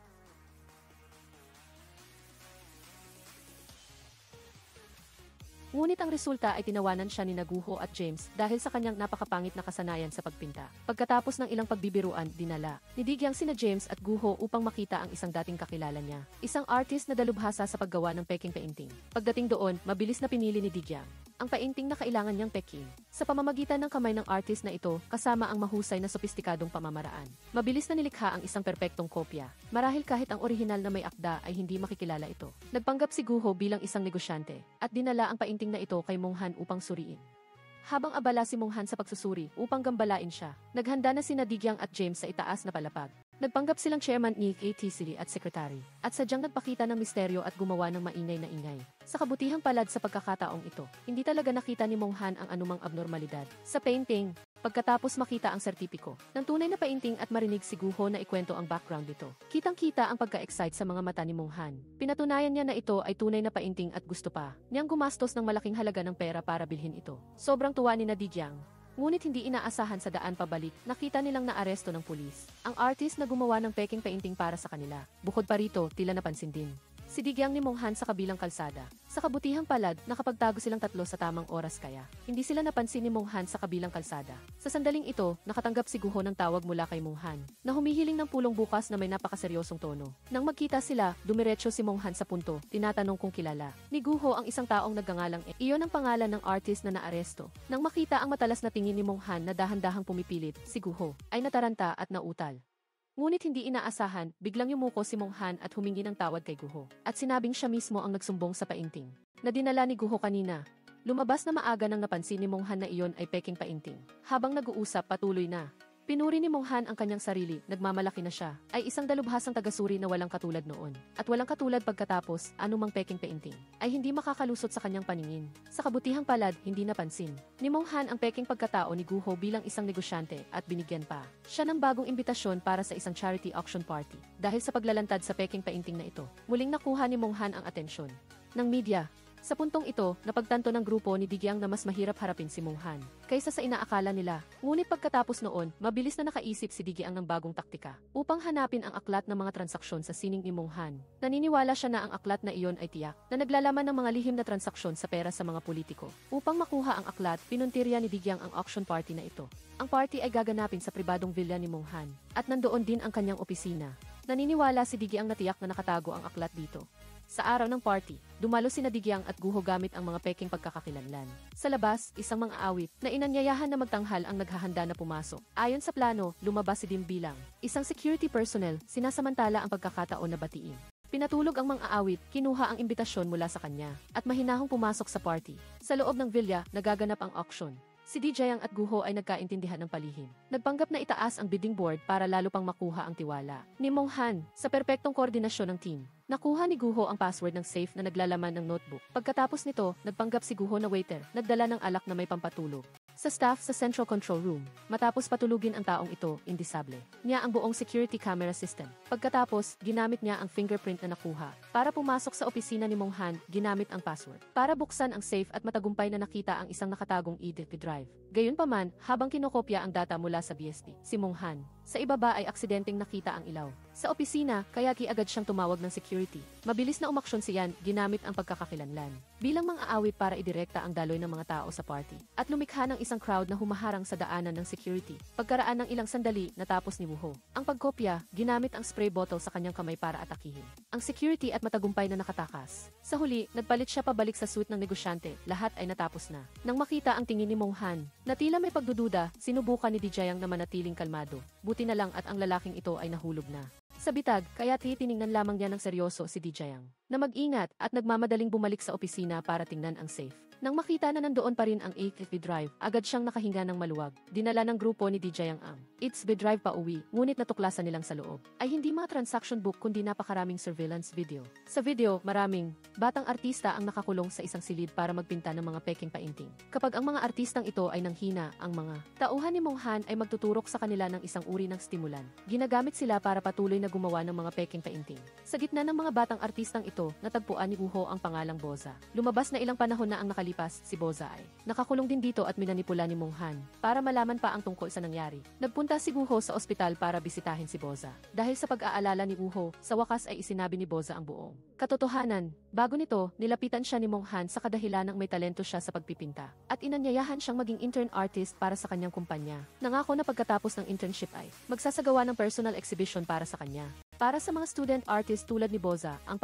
Ngunit ang resulta ay tinawanan siya ni Guho at James dahil sa kanyang napakapangit na kasanayan sa pagpinta. Pagkatapos ng ilang pagbibiruan, dinala ni Digyang sina James at Guho upang makita ang isang dating kakilala niya, isang artist na dalubhasa sa paggawa ng peking painting. Pagdating doon, mabilis na pinili ni Digyang ang painting na kailangan niyang peking. Sa pamamagitan ng kamay ng artist na ito, kasama ang mahusay na sopistikadong pamamaraan, mabilis na nilikha ang isang perpektong kopya. Marahil kahit ang orihinal na may akda ay hindi makikilala ito. Nagpanggap si Guho bilang isang negosyante, at dinala ang painting na ito kay Mong Han upang suriin. Habang abala si Mong Han sa pagsusuri upang gambalain siya, naghanda na sina Digyang at James sa itaas na palapag. Nagpanggap silang chairman ni ATC at secretary, at sadyang nagpakita ng misteryo at gumawa ng maingay na ingay. Sa kabutihang palad sa pagkakataong ito, hindi talaga nakita ni Mong Han ang anumang abnormalidad sa painting. Pagkatapos makita ang sertipiko ng tunay na painting at marinig si Guho na ikwento ang background nito, kitang-kita ang pagka-excite sa mga mata ni Mong Han. Pinatunayan niya na ito ay tunay na painting at gusto pa niyang gumastos ng malaking halaga ng pera para bilhin ito. Sobrang tuwa ni Digyang. Ngunit hindi inaasahan sa daan pabalik, nakita nilang naaresto ng pulis ang artist na gumawa ng peking painting para sa kanila. Bukod pa rito, tila napansin din si Digyang ni Mong Han sa kabilang kalsada. Sa kabutihang palad, nakapagtago silang tatlo sa tamang oras kaya hindi sila napansin ni Mong Han sa kabilang kalsada. Sa sandaling ito, nakatanggap si Guho ng tawag mula kay Mong Han na humihiling ng pulong bukas na may napakaseryosong tono. Nang magkita sila, dumiretso si Mong Han sa punto, tinatanong kung kilala ni Guho ang isang taong nagngangalang iyon ang pangalan ng artist na naaresto. Nang makita ang matalas na tingin ni Mong Han na dahan-dahang pumipilit, si Guho ay nataranta at nautal. Ngunit hindi inaasahan, biglang yumuko si Mong Han at humingi ng tawad kay Guho. At sinabing siya mismo ang nagsumbong sa painting na dinala ni Guho kanina. Lumabas na maaga nang napansin ni Mong Han na iyon ay peking painting. Habang nag-uusap, patuloy na pinuri ni Mong Han ang kanyang sarili, nagmamalaki na siya ay isang dalubhasang tagasuri na walang katulad noon. At walang katulad pagkatapos, anumang peking painting ay hindi makakalusot sa kanyang paningin. Sa kabutihang palad, hindi napansin ni Mong Han ang peking pagkatao ni Guho bilang isang negosyante at binigyan pa siya ng bagong imbitasyon para sa isang charity auction party. Dahil sa paglalantad sa peking painting na ito, muling nakuha ni Mong Han ang atensyon ng media. Sa puntong ito, napagtanto ng grupo ni Digyang na mas mahirap harapin si Mong Han kaysa sa inaakala nila. Ngunit pagkatapos noon, mabilis na nakaisip si Digyang ng bagong taktika upang hanapin ang aklat ng mga transaksyon sa sining ni Mong Han. Naniniwala siya na ang aklat na iyon ay tiyak na naglalaman ng mga lihim na transaksyon sa pera sa mga politiko. Upang makuha ang aklat, pinuntirya ni Digyang ang auction party na ito. Ang party ay gaganapin sa pribadong villa ni Mong Han at nandoon din ang kanyang opisina. Naniniwala si Digyang na tiyak na nakatago ang aklat dito. Sa araw ng party, dumalo sina Digyang at Guho gamit ang mga peking pagkakakilanlan. Sa labas, isang mga awit na inanyayahan na magtanghal ang naghahanda na pumasok. Ayon sa plano, lumabas si Dim bilang isang security personnel, sinasamantala ang pagkakataon na batiin. Pinatulog ang mga awit, kinuha ang imbitasyon mula sa kanya, at mahinahong pumasok sa party. Sa loob ng villa, nagaganap ang auction. Si Dijayang at Guho ay nagkaintindihan ng palihim. Nagpanggap na itaas ang bidding board para lalo pang makuha ang tiwala ni Monghan sa perpektong koordinasyon ng team. Nakuha ni Guho ang password ng safe na naglalaman ng notebook. Pagkatapos nito, nagpanggap si Guho na waiter, nagdala ng alak na may pampatulog sa staff sa Central Control Room. Matapos patulugin ang taong ito, indisable niya ang buong security camera system. Pagkatapos, ginamit niya ang fingerprint na nakuha. Para pumasok sa opisina ni Monghan, ginamit ang password para buksan ang safe at matagumpay na nakita ang isang nakatagong e-disk drive. Gayunpaman, habang kinokopya ang data mula sa BSD, si Monghan, sa ibaba ay aksidenteng nakita ang ilaw sa opisina, kaya agad siyang tumawag ng security. Mabilis na umaksyon siyan, ginamit ang pagkakakilanlan bilang mga awit para idirekta ang daloy ng mga tao sa party at lumikha ng isang crowd na humaharang sa daanan ng security. Pagkaraan ng ilang sandali, natapos ni Wuho ang pagkopya, ginamit ang spray bottle sa kanyang kamay para atakihin ang security at matagumpay na nakatakas. Sa huli, nagpalit siya pabalik sa suite ng negosyante. Lahat ay natapos na. Nang makita ang tingin ni Monghan na tila may pagdududa, sinubukan ni Dijayang na manatiling kalmado. Buti na lang at ang lalaking ito ay nahulog na sa bitag, kaya titiningnan lamang niya ng seryoso si Dijayang na mag-ingat at nagmamadaling bumalik sa opisina para tingnan ang safe. Nang makita na nandoon pa rin ang HB drive, agad siyang nakahinga ng maluwag. Dinala ng grupo ni Dijayang ang HB drive pa uwi, ngunit natuklasan nilang sa loob ay hindi mga transaction book kundi napakaraming surveillance video. Sa video, maraming batang artista ang nakakulong sa isang silid para magpinta ng mga peking painting. Kapag ang mga artistang ito ay nanghina, ang mga tauhan ni Monghan ay magtuturok sa kanila ng isang uri ng stimulan. Ginagamit sila para patuloy na gumawa ng mga peking painting. Sa gitna ng mga batang artistang ito, natagpuan ni Wuho ang pangalang Boza. Lumabas na ilang panahon na ang nakalipas, si Boza ay nakakulong din dito at minanipula ni Monghan para malaman pa ang tungkol sa nangyari. Nagpunta si Wuho sa ospital para bisitahin si Boza. Dahil sa pag-aalala ni Wuho, sa wakas ay isinabi ni Boza ang buong katotohanan. Bago nito, nilapitan siya ni Monghan sa kadahilanang may talento siya sa pagpipinta at inanyayahan siyang maging intern artist para sa kanyang kumpanya. Nangako na pagkatapos ng internship ay magsasagawa ng personal exhibition para sa kanya. Para sa mga student artist tulad ni Boza, ang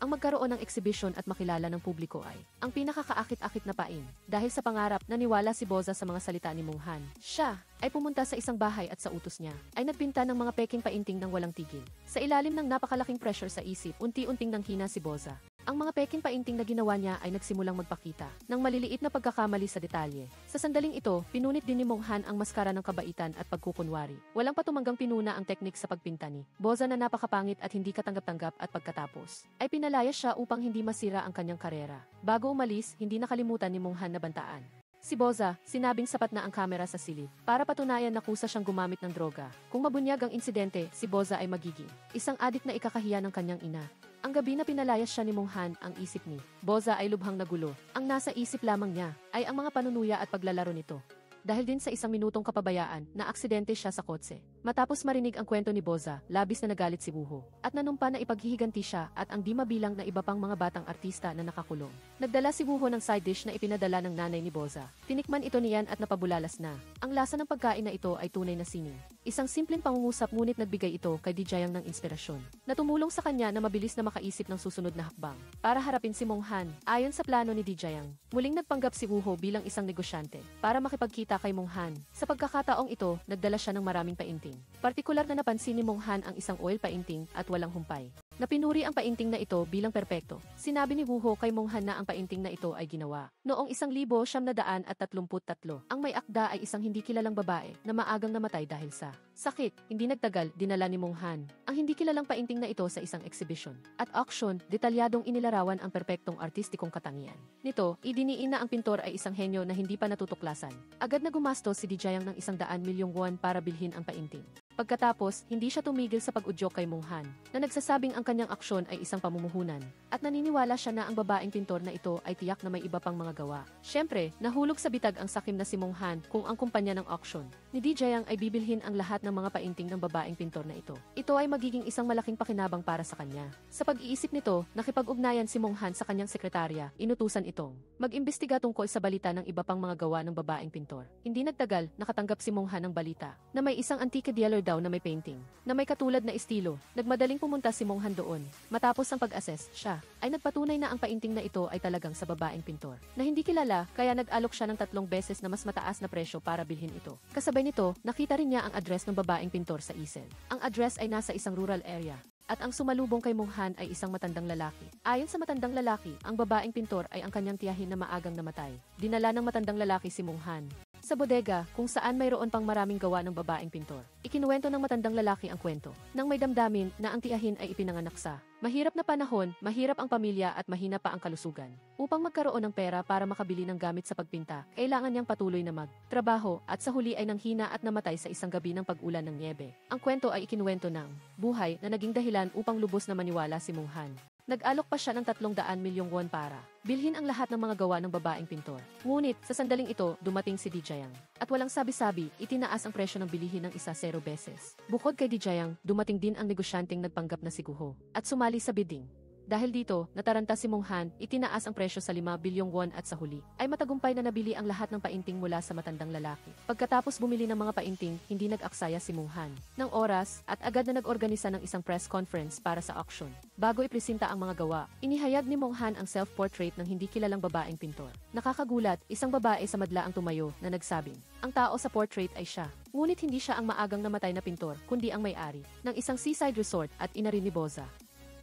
magkaroon ng exhibition at makilala ng publiko ay ang pinakakaakit-akit na pain. Dahil sa pangarap, naniwala si Boza sa mga salita ni Monghan. Siya ay pumunta sa isang bahay at sa utos niya ay nagpinta ng mga peking painting ng walang tigil. Sa ilalim ng napakalaking pressure sa isip, unti-unting nanghina si Boza. Ang mga peking painting na ginawa niya ay nagsimulang magpakita ng maliliit na pagkakamali sa detalye. Sa sandaling ito, pinunit din ni Monghan ang maskara ng kabaitan at pagkukunwari. Walang patumanggang pinuna ang teknik sa pagpinta ni Boza na napakapangit at hindi katanggap-tanggap at pagkatapos ay pinalaya siya upang hindi masira ang kanyang karera. Bago umalis, hindi nakalimutan ni Monghan na bantaan si Boza, sinabing sapat na ang kamera sa silid para patunayan na kusa siyang gumamit ng droga. Kung mabunyag ang insidente, si Boza ay magiging isang adik na ikakahiya ng kanyang ina. Ang gabi na pinalayas siya ni Monghan, ang isip ni Boza ay lubhang nagulo. Ang nasa isip lamang niya ay ang mga panunuya at paglalaro nito. Dahil din sa isang minutong kapabayaan, na aksidente siya sa kotse. Matapos marinig ang kwento ni Boza, labis na nagalit si Wuho at nanumpa na ipaghihiganti siya at ang di mabilang na iba pang mga batang artista na nakakulong. Nagdala si Wuho ng side dish na ipinadala ng nanay ni Boza. Tinikman ito niyan at napabulalas na. Ang lasa ng pagkain na ito ay tunay na sining. Isang simpleng pangungusap ngunit nagbigay ito kay Dijayang ng inspirasyon na tumulong sa kanya na mabilis na makaisip ng susunod na hakbang para harapin si Monghan. Ayon sa plano ni Dijayang, muling nagpanggap si Wuho bilang isang negosyante para makipagkita kay Monghan. Sa pagkakataong ito, nagdala siya ng maraming painting. Partikular na napansin ni Monghan ang isang oil painting at walang humpay. Napinuri ang painting na ito bilang perpekto. Sinabi ni Wuho kay Monghan na ang painting na ito ay ginawa noong 1933. Ang may akda ay isang hindi kilalang babae na maagang namatay dahil sa sakit. Hindi nagtagal, dinala ni Monghan ang hindi kilalang painting na ito sa isang exhibition. At auction, detalyadong inilarawan ang perpektong artistikong katangian nito. Idiniin na ang pintor ay isang henyo na hindi pa natutuklasan. Agad na gumastos si Dijayang ng 100 milyong won para bilhin ang painting. Pagkatapos, hindi siya tumigil sa pag-udyok kay Monghan na nagsasabing ang kanyang aksyon ay isang pamumuhunan at naniniwala siya na ang babaeng pintor na ito ay tiyak na may iba pang mga gawa. Siyempre, nahulog sa bitag ang sakim na si Monghan kung ang kumpanya ng auction ni DJ ay bibilhin ang lahat ng mga painting ng babaeng pintor na ito. Ito ay magiging isang malaking pakinabang para sa kanya. Sa pag-iisip nito, nakipag-ugnayan si Mong Han sa kanyang sekretarya, inutusan itong mag-imbestiga tungkol sa balita ng iba pang mga gawa ng babaeng pintor. Hindi nagtagal, nakatanggap si Mong Han ng balita na may isang antique dealer daw na may painting na may katulad na estilo. Nagmadaling pumunta si Mong Han doon. Matapos ang pag-assess, siya ay nagpatunay na ang painting na ito ay talagang sa babaeng pintor na hindi kilala, kaya nag-alok siya ng 3 beses na mas mataas na presyo para bilhin ito. Kasabay nito, nakita rin niya ang address ng babaeng pintor sa easel. Ang address ay nasa isang rural area. At ang sumalubong kay Mong Han ay isang matandang lalaki. Ayon sa matandang lalaki, ang babaeng pintor ay ang kanyang tiyahin na maagang namatay. Dinala ng matandang lalaki si Mong Han sa bodega kung saan mayroon pang maraming gawa ng babaeng pintor. Ikinuwento ng matandang lalaki ang kwento nang may damdamin na ang tiyahin ay ipinanganak sa mahirap na panahon, mahirap ang pamilya at mahina pa ang kalusugan. Upang magkaroon ng pera para makabili ng gamit sa pagpinta, kailangan niyang patuloy na magtrabaho at sa huli ay nanghina at namatay sa isang gabi ng pag-ulan ng nyebe. Ang kwento ay ikinuwento ng buhay na naging dahilan upang lubos na maniwala si Mong Han. Nag-alok pa siya ng 300 milyong won para bilhin ang lahat ng mga gawa ng babaeng pintor. Ngunit, sa sandaling ito, dumating si Dijayang. At walang sabi-sabi, itinaas ang presyo ng bilihin ng 0 beses. Bukod kay Dijayang, dumating din ang negosyanteng nagpanggap na si Guho at sumali sa bidding. Dahil dito, nataranta si Mong Han, itinaas ang presyo sa 5 bilyong won at sa huli, ay matagumpay na nabili ang lahat ng painting mula sa matandang lalaki. Pagkatapos bumili ng mga painting, hindi nag-aksaya si Mong Han ng oras at agad na nag-organisa ng isang press conference para sa auction. Bago ipresenta ang mga gawa, inihayag ni Mong Han ang self-portrait ng hindi kilalang babaeng pintor. Nakakagulat, isang babae sa madla ang tumayo na nagsabing, ang tao sa portrait ay siya. Ngunit hindi siya ang maagang namatay na pintor, kundi ang may-ari ng isang seaside resort at ina rin ni Boza.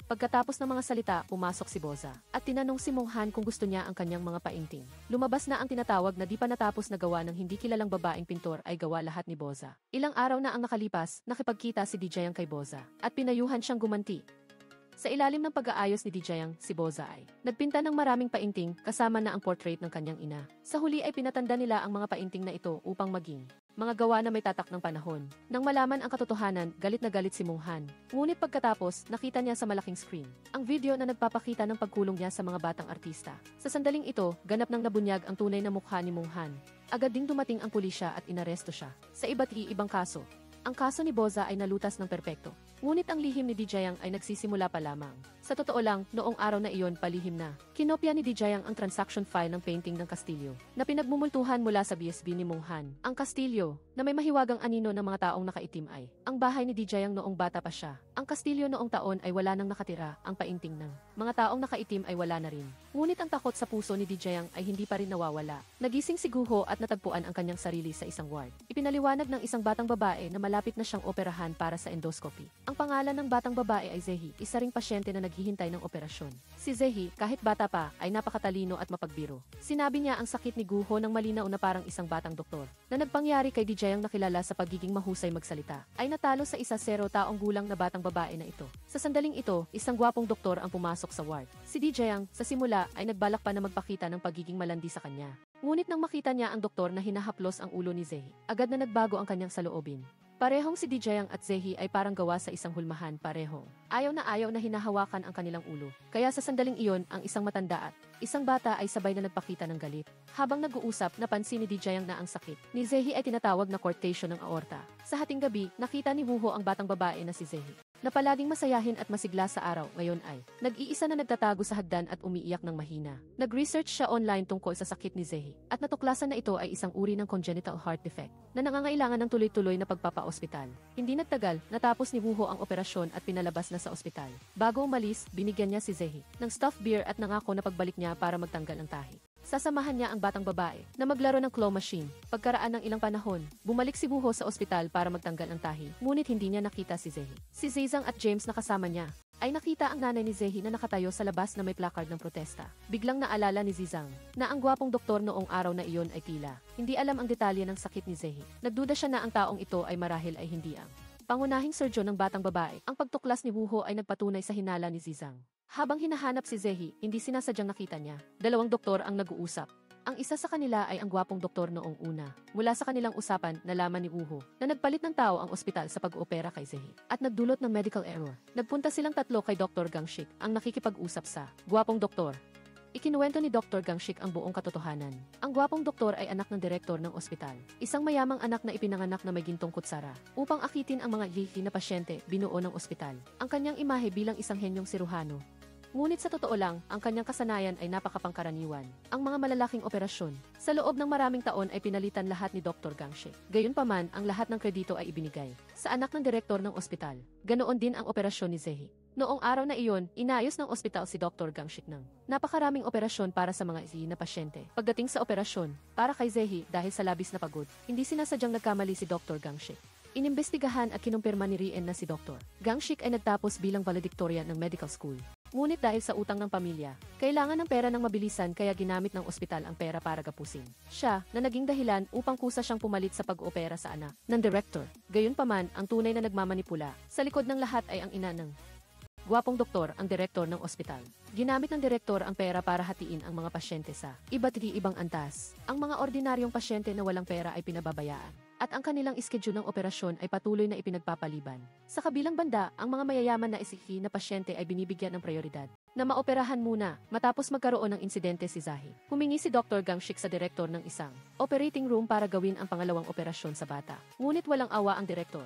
Pagkatapos ng mga salita, pumasok si Boza at tinanong si Mong Han kung gusto niya ang kanyang mga painting. Lumabas na ang tinatawag na di pa natapos na gawa ng hindi kilalang babaeng pintor ay gawa lahat ni Boza. Ilang araw na ang nakalipas, nakipagkita si Dijayang kay Boza at pinayuhan siyang gumanti. Sa ilalim ng pag-aayos ni Dijayang, si Boza ay nagpinta ng maraming painting kasama na ang portrait ng kanyang ina. Sa huli ay pinatanda nila ang mga painting na ito upang maging mga gawa na may tatak ng panahon. Nang malaman ang katotohanan, galit na galit si Mong Han. Ngunit pagkatapos, nakita niya sa malaking screen ang video na nagpapakita ng pagkulong niya sa mga batang artista. Sa sandaling ito, ganap nang nabunyag ang tunay na mukha ni Mong Han. Agad ding dumating ang pulisya at inaresto siya sa iba't ibang kaso. Ang kaso ni Boza ay nalutas ng perpekto. Ngunit ang lihim ni Dijayang ay nagsisimula pa lamang. Sa totoo lang, noong araw na iyon palihim na. Kinopya ni Dijayang ang transaction file ng painting ng Kastilyo na pinagmumultuhan mula sa BSB ni Mong Han. Ang Kastilyo, na may mahiwagang anino ng mga taong nakaitim ay ang bahay ni Dijayang noong bata pa siya. Ang Kastilyo noong taon ay wala nang nakatira, ang painting ng mga taong nakaitim ay wala na rin. Ngunit ang takot sa puso ni Dijayang ay hindi pa rin nawawala. Nagising si Guho at natagpuan ang kanyang sarili sa isang ward. Ipinaliwanag ng isang batang babae na malapit na siyang operahan para sa endoscopy. Ang pangalan ng batang babae ay Zehi, isa ring pasyente na naghihintay ng operasyon. Si Zehi, kahit bata pa, ay napakatalino at mapagbiro. Sinabi niya ang sakit ni Guho ng malinaw na parang isang batang doktor na nagpangyari kay Dijayang nakilala sa pagiging mahusay magsalita. Ay natalo sa 1-0 taong gulang na batang babae na ito. Sa sandaling ito, isang gwapong doktor ang pumasok sa ward. Si Dijayang, sa simula, ay nagbalak pa na magpakita ng pagiging malandi sa kanya. Ngunit nang makita niya ang doktor na hinahaplos ang ulo ni Zehi, agad na nagbago ang kanyang saloobin. Parehong si Dijayang at Zehi ay parang gawa sa isang hulmahan parehong. Ayaw na hinahawakan ang kanilang ulo. Kaya sa sandaling iyon, ang isang matanda at isang bata ay sabay na nagpakita ng galit. Habang nag-uusap, napansin ni Dijayang na ang sakit ni Zehi ay tinatawag na cortation ng aorta. Sa hating gabi, nakita ni Wuho ang batang babae na si Zehi na palaging masayahin at masigla sa araw, ngayon ay nag-iisa na nagtatago sa hagdan at umiiyak ng mahina. Nag-research siya online tungkol sa sakit ni Zehi at natuklasan na ito ay isang uri ng congenital heart defect na nangangailangan ng tuloy-tuloy na pagpapa-ospital. Hindi nagtagal, natapos ni Wuho ang operasyon at pinalabas na sa ospital. Bago umalis, binigyan niya si Zehi ng stuffed beer at nangako na pagbalik niya para magtanggal ng tahi. Sasamahan niya ang batang babae na maglaro ng claw machine. Pagkaraan ng ilang panahon, bumalik si Wuho sa ospital para magtanggal ng tahi, ngunit hindi niya nakita si Zehi. Si Zizang at James na kasama niya ay nakita ang nanay ni Zehi na nakatayo sa labas na may placard ng protesta. Biglang naalala ni Zizang na ang gwapong doktor noong araw na iyon ay tila hindi alam ang detalye ng sakit ni Zehi. Nagduda siya na ang taong ito ay marahil ay hindi ang pangunahing surgeon ng batang babae. Ang pagtuklas ni Wuho ay nagpatunay sa hinala ni Zizang. Habang hinahanap si Zehi, hindi sinasadyang nakita niya. 2 doktor ang nag-uusap. Ang isa sa kanila ay ang gwapong doktor noong una. Mula sa kanilang usapan, nalaman ni Wuho na nagpalit ng tao ang ospital sa pag-oopera kay Zehi at nagdulot ng medical error. Nagpunta silang 3 kay Dr. Gangshik, ang nakikipag-usap sa gwapong doktor. Ikinuwento ni Dr. Gangshik ang buong katotohanan. Ang gwapong doktor ay anak ng direktor ng ospital. Isang mayamang anak na ipinanganak na may gintong kutsara. Upang akitin ang mga yihi na pasyente, binuo ng ospital ang kanyang imahe bilang isang henyong siruhano. Ngunit sa totoo lang, ang kanyang kasanayan ay napakapangkaraniwan. Ang mga malalaking operasyon, sa loob ng maraming taon ay pinalitan lahat ni Dr. Gangshik. Gayunpaman, ang lahat ng kredito ay ibinigay sa anak ng direktor ng ospital. Ganoon din ang operasyon ni Zehi. Noong araw na iyon, inayos ng ospital si Dr. Gangshik ng napakaraming operasyon para sa mga yihi na pasyente. Pagdating sa operasyon, para kay Zehi dahil sa labis na pagod, hindi sinasadyang nagkamali si Dr. Gangshik. Inimbestigahan at kinumpirma ni Rien na si Dr. Gangshik ay nagtapos bilang valedictorian ng medical school. Ngunit dahil sa utang ng pamilya, kailangan ng pera ng mabilisan kaya ginamit ng ospital ang pera para gapusin siya na naging dahilan upang kusa siyang pumalit sa pag-oopera sa anak ng director. Gayunpaman, ang tunay na nagmamanipula sa likod ng lahat ay ang ina ng gwapong doktor, ang direktor ng ospital. Ginamit ng direktor ang pera para hatiin ang mga pasyente sa iba't ibang antas. Ang mga ordinaryong pasyente na walang pera ay pinababayaan. At ang kanilang schedule ng operasyon ay patuloy na ipinagpapaliban. Sa kabilang banda, ang mga mayayaman na isihi na pasyente ay binibigyan ng prioridad na maoperahan muna matapos magkaroon ng insidente si Zahi. Humingi si Dr. Gangshik sa direktor ng isang operating room para gawin ang pangalawang operasyon sa bata. Ngunit walang awa ang direktor.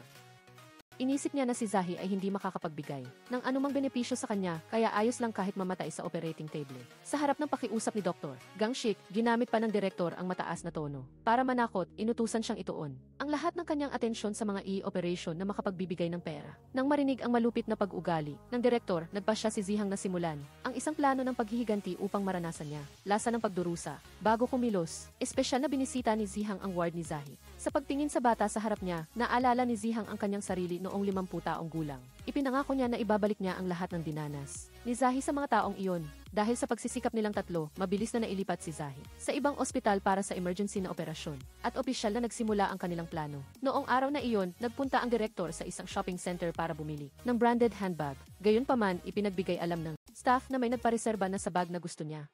Inisip niya na si Zahi ay hindi makakapagbigay ng anumang benepisyo sa kanya kaya ayos lang kahit mamatay sa operating table. Sa harap ng pakiusap ni Dr. Gangshik, ginamit pa ng direktor ang mataas na tono. Para manakot, inutusan siyang ituon ang lahat ng kanyang atensyon sa mga i-operation na makapagbibigay ng pera. Nang marinig ang malupit na pag-ugali ng direktor, nagpasya si Zihang na simulan ang isang plano ng paghihiganti upang maranasan niya lasa ng pagdurusa. Bago kumilos, espesyal na binisita ni Zihang ang ward ni Zahi. Sa pagtingin sa bata sa harap niya, naalala ni Zihang ang kanyang sarili noong 50 taong gulang. Ipinangako niya na ibabalik niya ang lahat ng dinanas ni Zahi sa mga taong iyon. Dahil sa pagsisikap nilang tatlo, mabilis na nailipat si Zahi sa ibang ospital para sa emergency na operasyon. At opisyal na nagsimula ang kanilang plano. Noong araw na iyon, nagpunta ang direktor sa isang shopping center para bumili ng branded handbag. Gayunpaman, ipinagbigay alam ng staff na may nagpareserba na sa bag na gusto niya.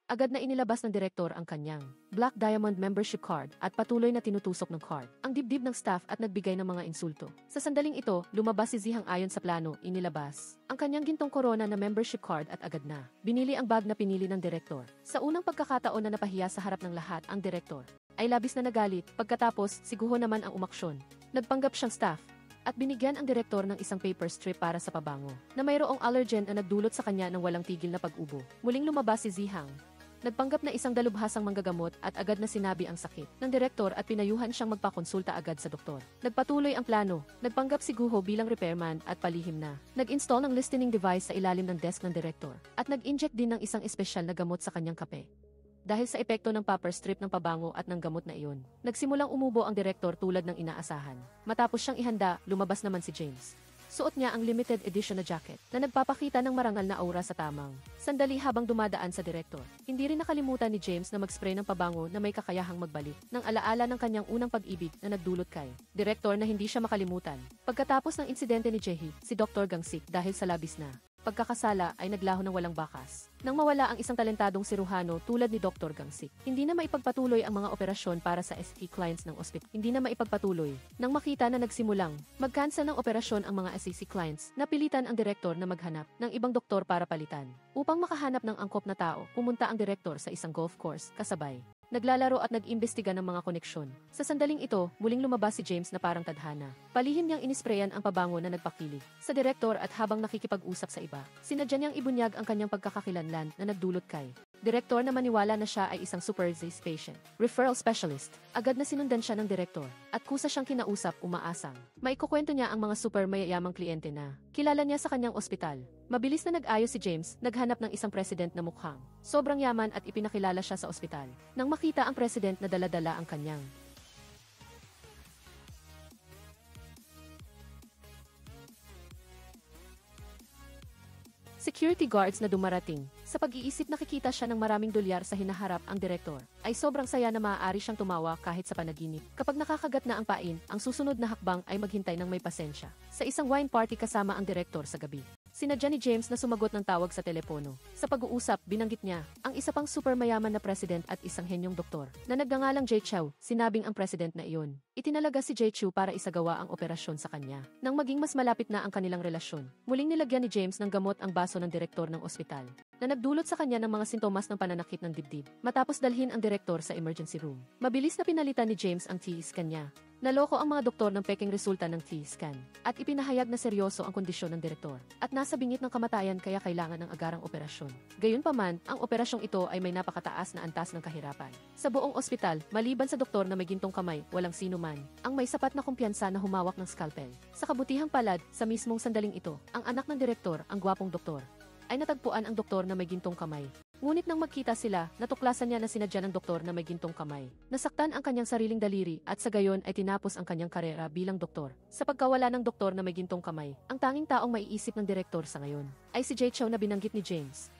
Agad na inilabas ng direktor ang kanyang Black Diamond membership card at patuloy na tinutusok ng card ang dibdib ng staff at nagbigay ng mga insulto. Sa sandaling ito, lumabas si Zihang ayon sa plano, inilabas ang kanyang gintong korona na membership card at agad na binili ang bag na pinili ng direktor. Sa unang pagkakataon na napahiya sa harap ng lahat ang direktor, ay labis na nagalit. Pagkatapos, si Guho naman ang umaksyon. Nagpanggap siyang staff at binigyan ang direktor ng isang paper strip para sa pabango na mayroong allergen na nagdulot sa kanya ng walang tigil na pag-ubo. Muling lumabas si Zihang. Nagpanggap na isang dalubhasang manggagamot at agad na sinabi ang sakit ng direktor at pinayuhan siyang magpakonsulta agad sa doktor. Nagpatuloy ang plano. Nagpanggap si Guho bilang repairman at palihim na nag-install ng listening device sa ilalim ng desk ng direktor at nag-inject din ng isang espesyal na gamot sa kanyang kape. Dahil sa epekto ng paper strip ng pabango at ng gamot na iyon, nagsimulang umubo ang direktor tulad ng inaasahan. Matapos siyang ihanda, lumabas naman si James. Suot niya ang limited edition na jacket na nagpapakita ng marangal na aura sa tamang sandali habang dumadaan sa direktor. Hindi rin nakalimutan ni James na mag-spray ng pabango na may kakayahang magbalik ng alaala ng kanyang unang pag-ibig na nagdulot kay direktor na hindi siya makalimutan. Pagkatapos ng insidente ni Jehi, si Dr. Gangshik dahil sa labis na pagkakasala ay naglaho ng walang bakas. Nang mawala ang isang talentadong siruhano tulad ni Dr. Gangshik, hindi na maipagpatuloy ang mga operasyon para sa SC clients ng ospital. Hindi na maipagpatuloy. Nang makita na nagsimulang mag-cancel ng operasyon ang mga SCC clients, napilitan ang direktor na maghanap ng ibang doktor para palitan. Upang makahanap ng angkop na tao, pumunta ang direktor sa isang golf course kasabay naglalaro at nag-imbestiga ng mga koneksyon. Sa sandaling ito, muling lumabas si James na parang tadhana. Palihim niyang inisprayan ang pabango na nagpakilig sa direktor at habang nakikipag-usap sa iba, sinadya niyang ibunyag ang kanyang pagkakakilanlan na nagdulot kay direktor na maniwala na siya ay isang super disease patient. Referral specialist. Agad na sinundan siya ng direktor at kusa siyang kinausap umaasang. Maikukwento niya ang mga super mayayamang kliyente na kilala niya sa kanyang ospital. Mabilis na nag-ayos si James, naghanap ng isang president na mukhang sobrang yaman at ipinakilala siya sa ospital. Nang makita ang president na dala-dala ang kanyang security guards na dumarating. Sa pag-iisip nakikita siya ng maraming dolyar sa hinaharap ang direktor, ay sobrang saya na maaari siyang tumawa kahit sa panaginip. Kapag nakakagat na ang pain, ang susunod na hakbang ay maghintay ng may pasensya. Sa isang wine party kasama ang direktor sa gabi, sinadya ni James na sumagot ng tawag sa telepono. Sa pag-uusap, binanggit niya ang isa pang super mayaman na president at isang henyong doktor na nagngangalang Jay Chow, sinabing ang president na iyon Itinalaga si Jechu para isagawa ang operasyon sa kanya. Nang maging mas malapit na ang kanilang relasyon, muling nilagyan ni James ng gamot ang baso ng direktor ng ospital, na nagdulot sa kanya ng mga sintomas ng pananakit ng dibdib, matapos dalhin ang direktor sa emergency room. Mabilis na pinalitan ni James ang TE scan niya. Naloko ang mga doktor ng peking resulta ng TE scan, at ipinahayag na seryoso ang kondisyon ng direktor, at nasa bingit ng kamatayan kaya kailangan ng agarang operasyon. Gayunpaman, ang operasyong ito ay may napakataas na antas ng kahirapan. Sa buong ospital, maliban sa doktor na may gintong kamay, walang sino man ang may sapat na kumpiyansa na humawak ng scalpel. Sa kabutihang palad, sa mismong sandaling ito, ang anak ng direktor, ang gwapong doktor, ay natagpuan ang doktor na may gintong kamay. Ngunit nang magkita sila, natuklasan niya na sinadya ng doktor na may gintong kamay. Nasaktan ang kanyang sariling daliri at sa gayon ay tinapos ang kanyang karera bilang doktor. Sa pagkawala ng doktor na may gintong kamay, ang tanging taong maiisip ng direktor sa ngayon ay si Jay Chou na binanggit ni James.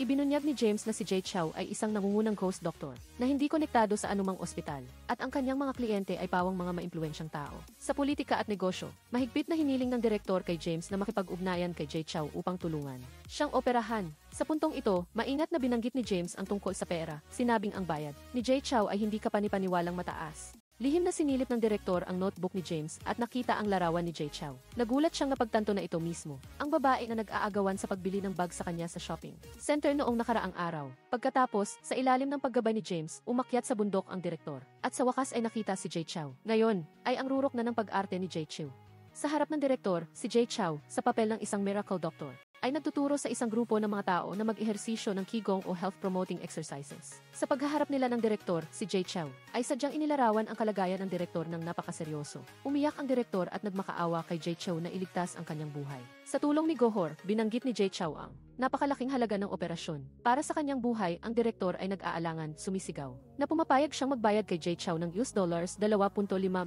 Ibinunyag ni James na si Jay Chou ay isang nangungunang ghost doctor na hindi konektado sa anumang ospital at ang kanyang mga kliyente ay pawang mga maimpluwensyang tao. Sa politika at negosyo, mahigpit na hiniling ng direktor kay James na makipag-ugnayan kay Jay Chou upang tulungan siyang operahan. Sa puntong ito, maingat na binanggit ni James ang tungkol sa pera, sinabing ang bayad ni Jay Chou ay hindi kapanipaniwalang mataas. Lihim na sinilip ng direktor ang notebook ni James at nakita ang larawan ni Jay Chou. Nagulat siyang napagtanto na ito mismo ang babae na nag-aagawan sa pagbili ng bag sa kanya sa shopping center noong nakaraang araw. Pagkatapos, sa ilalim ng paggabay ni James, umakyat sa bundok ang direktor. At sa wakas ay nakita si Jay Chou. Ngayon, ay ang rurok na ng pag-arte ni Jay Chou. Sa harap ng direktor, si Jay Chou, sa papel ng isang miracle doctor, ay nagtuturo sa isang grupo ng mga tao na mag-ehersisyo ng Qigong o health-promoting exercises. Sa paghaharap nila ng direktor, si Jay Chou, ay sadyang inilarawan ang kalagayan ng direktor ng napakaseryoso. Umiyak ang direktor at nagmakaawa kay Jay Chou na iligtas ang kanyang buhay. Sa tulong ni Gohor, binanggit ni Jay Chou ang napakalaking halaga ng operasyon. Para sa kanyang buhay, ang direktor ay nag-aalangan, sumisigaw, na pumapayag siyang magbayad kay Jay Chou ng $2.5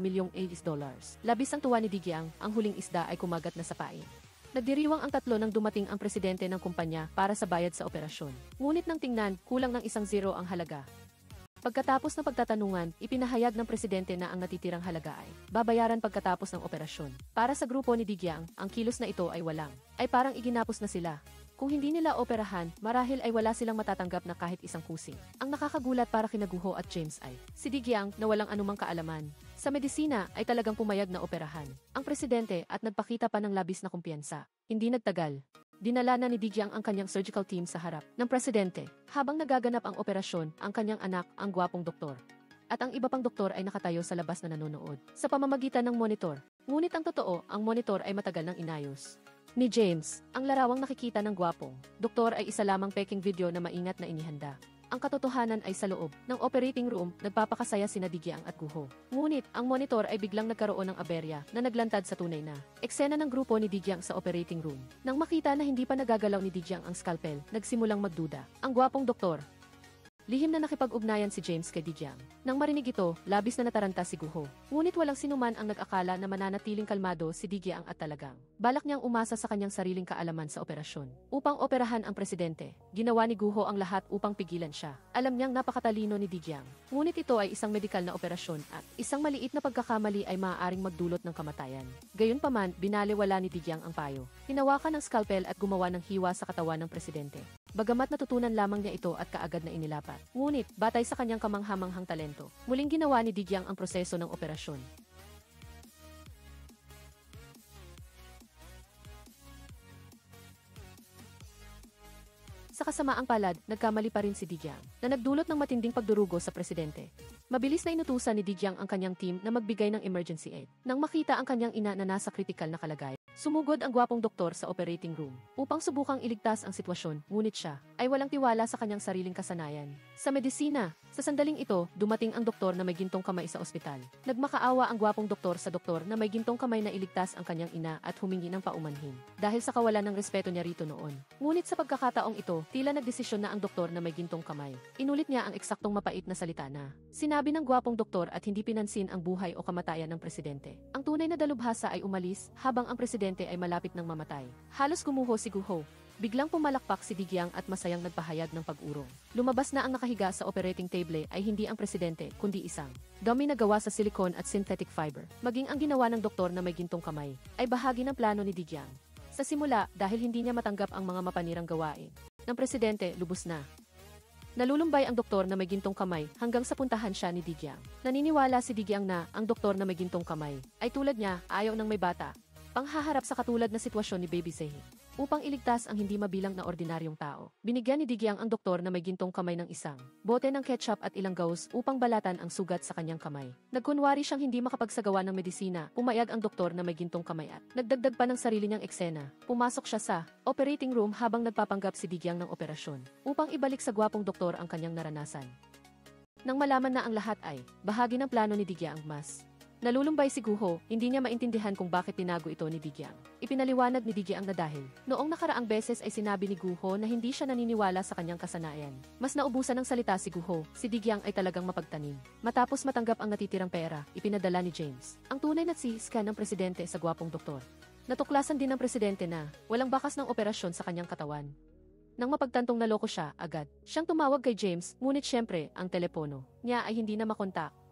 milyong US. Labis ang tuwa ni Digyang, ang huling isda ay kumagat na sa pain. Nagdiriwang ang tatlo nang dumating ang presidente ng kumpanya para sa bayad sa operasyon. Ngunit nang tingnan, kulang ng 1 zero ang halaga. Pagkatapos ng pagtatanungan, ipinahayag ng presidente na ang natitirang halaga ay babayaran pagkatapos ng operasyon. Para sa grupo ni Digyang, ang kilos na ito ay parang iginapos na sila. Kung hindi nila operahan, marahil ay wala silang matatanggap na kahit isang kusing. Ang nakakagulat para kina Guho at James ay si Digyang na walang anumang kaalaman sa medisina ay talagang pumayag na operahan ang presidente at nagpakita pa ng labis na kumpiyansa. Hindi nagtagal, dinala na ni Digyang ang kanyang surgical team sa harap ng presidente. Habang nagaganap ang operasyon, ang kanyang anak, ang gwapong doktor, at ang iba pang doktor ay nakatayo sa labas na nanonood sa pamamagitan ng monitor. Ngunit ang totoo, ang monitor ay matagal nang inayos ni James. Ang larawang nakikita ng gwapong doktor ay isa lamang peking video na maingat na inihanda. Ang katotohanan ay sa loob ng operating room, nagpapakasaya sina Digyang at Guho. Ngunit, ang monitor ay biglang nagkaroon ng aberya na naglantad sa tunay na eksena ng grupo ni Digyang sa operating room. Nang makita na hindi pa nagagalaw ni Digyang ang scalpel, nagsimulang magduda ang gwapong doktor. Lihim na nakipag-ugnayan si James kay Digyang. Nang marinig ito, labis na nataranta si Guho. Ngunit walang sinuman ang nag-akala na mananatiling kalmado si Digyang at talagang balak niyang umasa sa kanyang sariling kaalaman sa operasyon. Upang operahan ang presidente, ginawa ni Guho ang lahat upang pigilan siya. Alam niyang napakatalino ni Digyang. Ngunit ito ay isang medikal na operasyon at isang maliit na pagkakamali ay maaaring magdulot ng kamatayan. Gayunpaman, binaliwala ni Digyang ang payo. Hinawakan ng scalpel at gumawa ng hiwa sa katawan ng presidente. Bagamat natutunan lamang niya ito at kaagad na inilapat. Ngunit, batay sa kanyang kamanghamanghang talento, muling ginawa ni Digyang ang proseso ng operasyon. Sa kasamaang palad, nagkamali pa rin si Digyang, na nagdulot ng matinding pagdurugo sa presidente. Mabilis na inutusan ni Digyang ang kanyang team na magbigay ng emergency aid. Nang makita ang kanyang ina na nasa kritikal na kalagayan, sumugod ang gwapong doktor sa operating room upang subukang iligtas ang sitwasyon, ngunit siya ay walang tiwala sa kanyang sariling kasanayan. Sa medisina, sa sandaling ito, dumating ang doktor na may gintong kamay sa ospital. Nagmakaawa ang gwapong doktor sa doktor na may gintong kamay na iligtas ang kanyang ina at humingi ng paumanhin dahil sa kawalan ng respeto niya rito noon. Ngunit sa pagkakataong ito, tila nagdesisyon na ang doktor na may gintong kamay. Inulit niya ang eksaktong mapait na salita na sinabi ng gwapong doktor at hindi pinansin ang buhay o kamatayan ng presidente. Ang tunay na dalubhasa ay umalis habang ang presidente ay malapit ng mamatay. Halos gumuho si Guho. Biglang pumalakpak si Digyang at masayang nagpahayag ng pag-urong. Lumabas na ang nakahiga sa operating table ay hindi ang presidente kundi isang dummy na gawa sa silicone at synthetic fiber. Maging ang ginawa ng doktor na may gintong kamay ay bahagi ng plano ni Digyang. Sa simula, dahil hindi niya matanggap ang mga mapanirang gawain ng presidente, lubos na Nalulumbay ang doktor na may gintong kamay hanggang sa puntahan siya ni Digyang. Naniniwala si Digyang na ang doktor na may gintong kamay ay tulad niya, ayaw ng may bata. Panghaharap sa katulad na sitwasyon ni Baby Zehi. Upang iligtas ang hindi mabilang na ordinaryong tao, binigyan ni Digyang ang doktor na may gintong kamay ng isang bote ng ketchup at ilang gauze upang balatan ang sugat sa kanyang kamay. Nagkunwari siyang hindi makapagsagawa ng medisina, pumayag ang doktor na may gintong kamay at nagdagdag pa ng sarili niyang eksena. Pumasok siya sa operating room habang nagpapanggap si Digyang ng operasyon upang ibalik sa gwapong doktor ang kanyang naranasan. Nang malaman na ang lahat ay bahagi ng plano ni Digyang, mas nalulumbay si Guho, hindi niya maintindihan kung bakit tinago ito ni Digyang. Ipinaliwanag ni Digyang na dahil noong nakaraang beses ay sinabi ni Guho na hindi siya naniniwala sa kanyang kasanayan. Mas naubusan ng salita si Guho, si Digyang ay talagang mapagtanim. Matapos matanggap ang natitirang pera, ipinadala ni James ang tunay na scan ng presidente sa gwapong doktor. Natuklasan din ng presidente na walang bakas ng operasyon sa kanyang katawan. Nang mapagtantong naloko siya, agad siyang tumawag kay James, ngunit syempre, ang telepono niya ay hindi na makontak.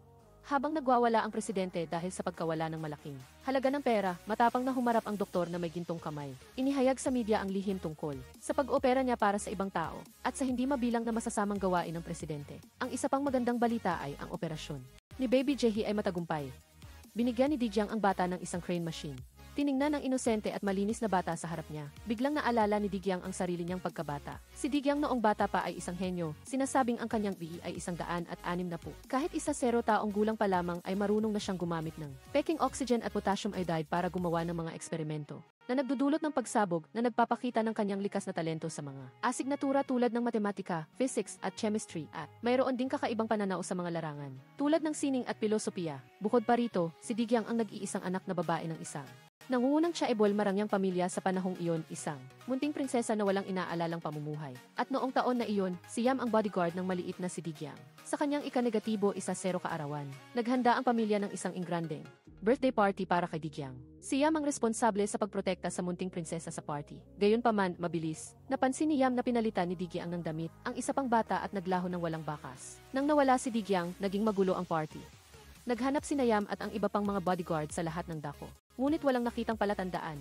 Habang nagwawala ang presidente dahil sa pagkawala ng malaking halaga ng pera, matapang na humarap ang doktor na may gintong kamay. Inihayag sa media ang lihim tungkol sa pag-opera niya para sa ibang tao at sa hindi mabilang na masasamang gawain ng presidente. Ang isa pang magandang balita ay ang operasyon ni Baby Zehi ay matagumpay. Binigyan ni Digyang ang bata ng isang crane machine. Tiningnan ng inosente at malinis na bata sa harap niya. Biglang naalala ni Digyang ang sarili niyang pagkabata. Si Digyang noong bata pa ay isang henyo, sinasabing ang kanyang BE ay 160. Kahit 10 taong gulang pa lamang ay marunong na siyang gumamit ng peking oxygen at potassium iodide para gumawa ng mga eksperimento na nagdudulot ng pagsabog na nagpapakita ng kanyang likas na talento sa mga asignatura tulad ng matematika, physics at chemistry at mayroon ding kakaibang pananaw sa mga larangan tulad ng sining at pilosopiya. Bukod pa rito, si Digyang ang nag-iisang anak na babae ng isang nangungunang Chaebol marangyang pamilya sa panahong iyon, isang munting prinsesa na walang inaalalang pamumuhay. At noong taon na iyon, si Yam ang bodyguard ng maliit na si Digyang. Sa kanyang ika-negatibo 10 kaarawan, naghanda ang pamilya ng isang ingrandeng birthday party para kay Digyang. Si Yam ang responsable sa pagprotekta sa munting prinsesa sa party. Gayunpaman, mabilis, napansin ni Yam na pinalitan ni Digyang ng damit, ang isa pang bata at naglaho ng walang bakas. Nang nawala si Digyang, naging magulo ang party. Naghanap si Yam at ang iba pang mga bodyguard sa lahat ng dako. Ngunit walang nakitang palatandaan.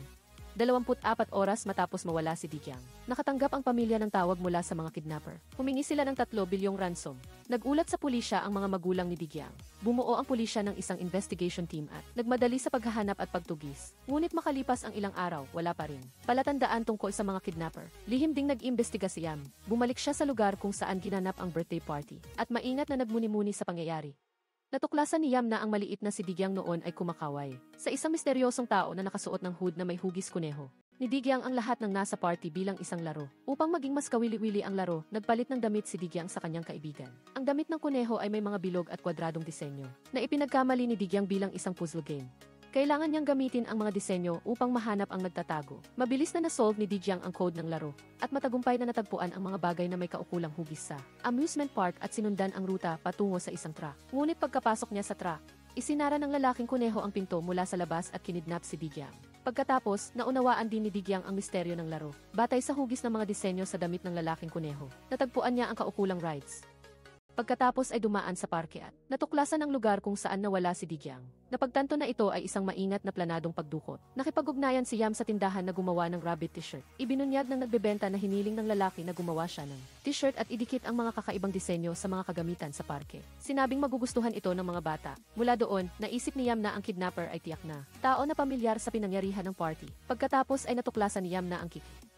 24 oras matapos mawala si Digyang, nakatanggap ang pamilya ng tawag mula sa mga kidnapper. Humingi sila ng 3 bilyong ransom. Nagulat sa pulisya ang mga magulang ni Digyang. Bumuo ang pulisya ng isang investigation team at nagmadali sa paghahanap at pagtugis. Ngunit makalipas ang ilang araw, wala pa rin palatandaan tungkol sa mga kidnapper. Lihim ding nag-imbestiga si Yam. Bumalik siya sa lugar kung saan ginanap ang birthday party at maingat na nagmuni-muni sa pangyayari. Natuklasan ni Yam na ang maliit na si Digyang noon ay kumakaway sa isang misteryosong tao na nakasuot ng hood na may hugis kuneho. Ni Digyang ang lahat ng nasa party bilang isang laro. Upang maging mas kawili-wili ang laro, nagpalit ng damit si Digyang sa kanyang kaibigan. Ang damit ng kuneho ay may mga bilog at kwadradong disenyo na ipinagkamali ni Digyang bilang isang puzzle game. Kailangan niyang gamitin ang mga disenyo upang mahanap ang nagtatago. Mabilis na nasolve ni Digyang ang code ng laro at matagumpay na natagpuan ang mga bagay na may kaukulang hugis sa amusement park at sinundan ang ruta patungo sa isang truck. Ngunit pagkapasok niya sa truck, isinara ng lalaking kuneho ang pinto mula sa labas at kinidnap si Digyang. Pagkatapos, naunawaan din ni Digyang ang misteryo ng laro. Batay sa hugis ng mga disenyo sa damit ng lalaking kuneho, natagpuan niya ang kaukulang rides. Pagkatapos ay dumaan sa parke at natuklasan ang lugar kung saan nawala si Digyang. Napagtanto na ito ay isang maingat na planadong pagdukot. Nakipag-ugnayan si Yam sa tindahan na gumawa ng rabbit t-shirt. Ibinunyag ng nagbebenta na hiniling ng lalaki na gumawa siya ng t-shirt at idikit ang mga kakaibang disenyo sa mga kagamitan sa parke. Sinabing magugustuhan ito ng mga bata. Mula doon, naisip ni Yam na ang kidnapper ay tiyak na tao na pamilyar sa pinangyarihan ng party. Pagkatapos ay natuklasan ni Yam na ang kiki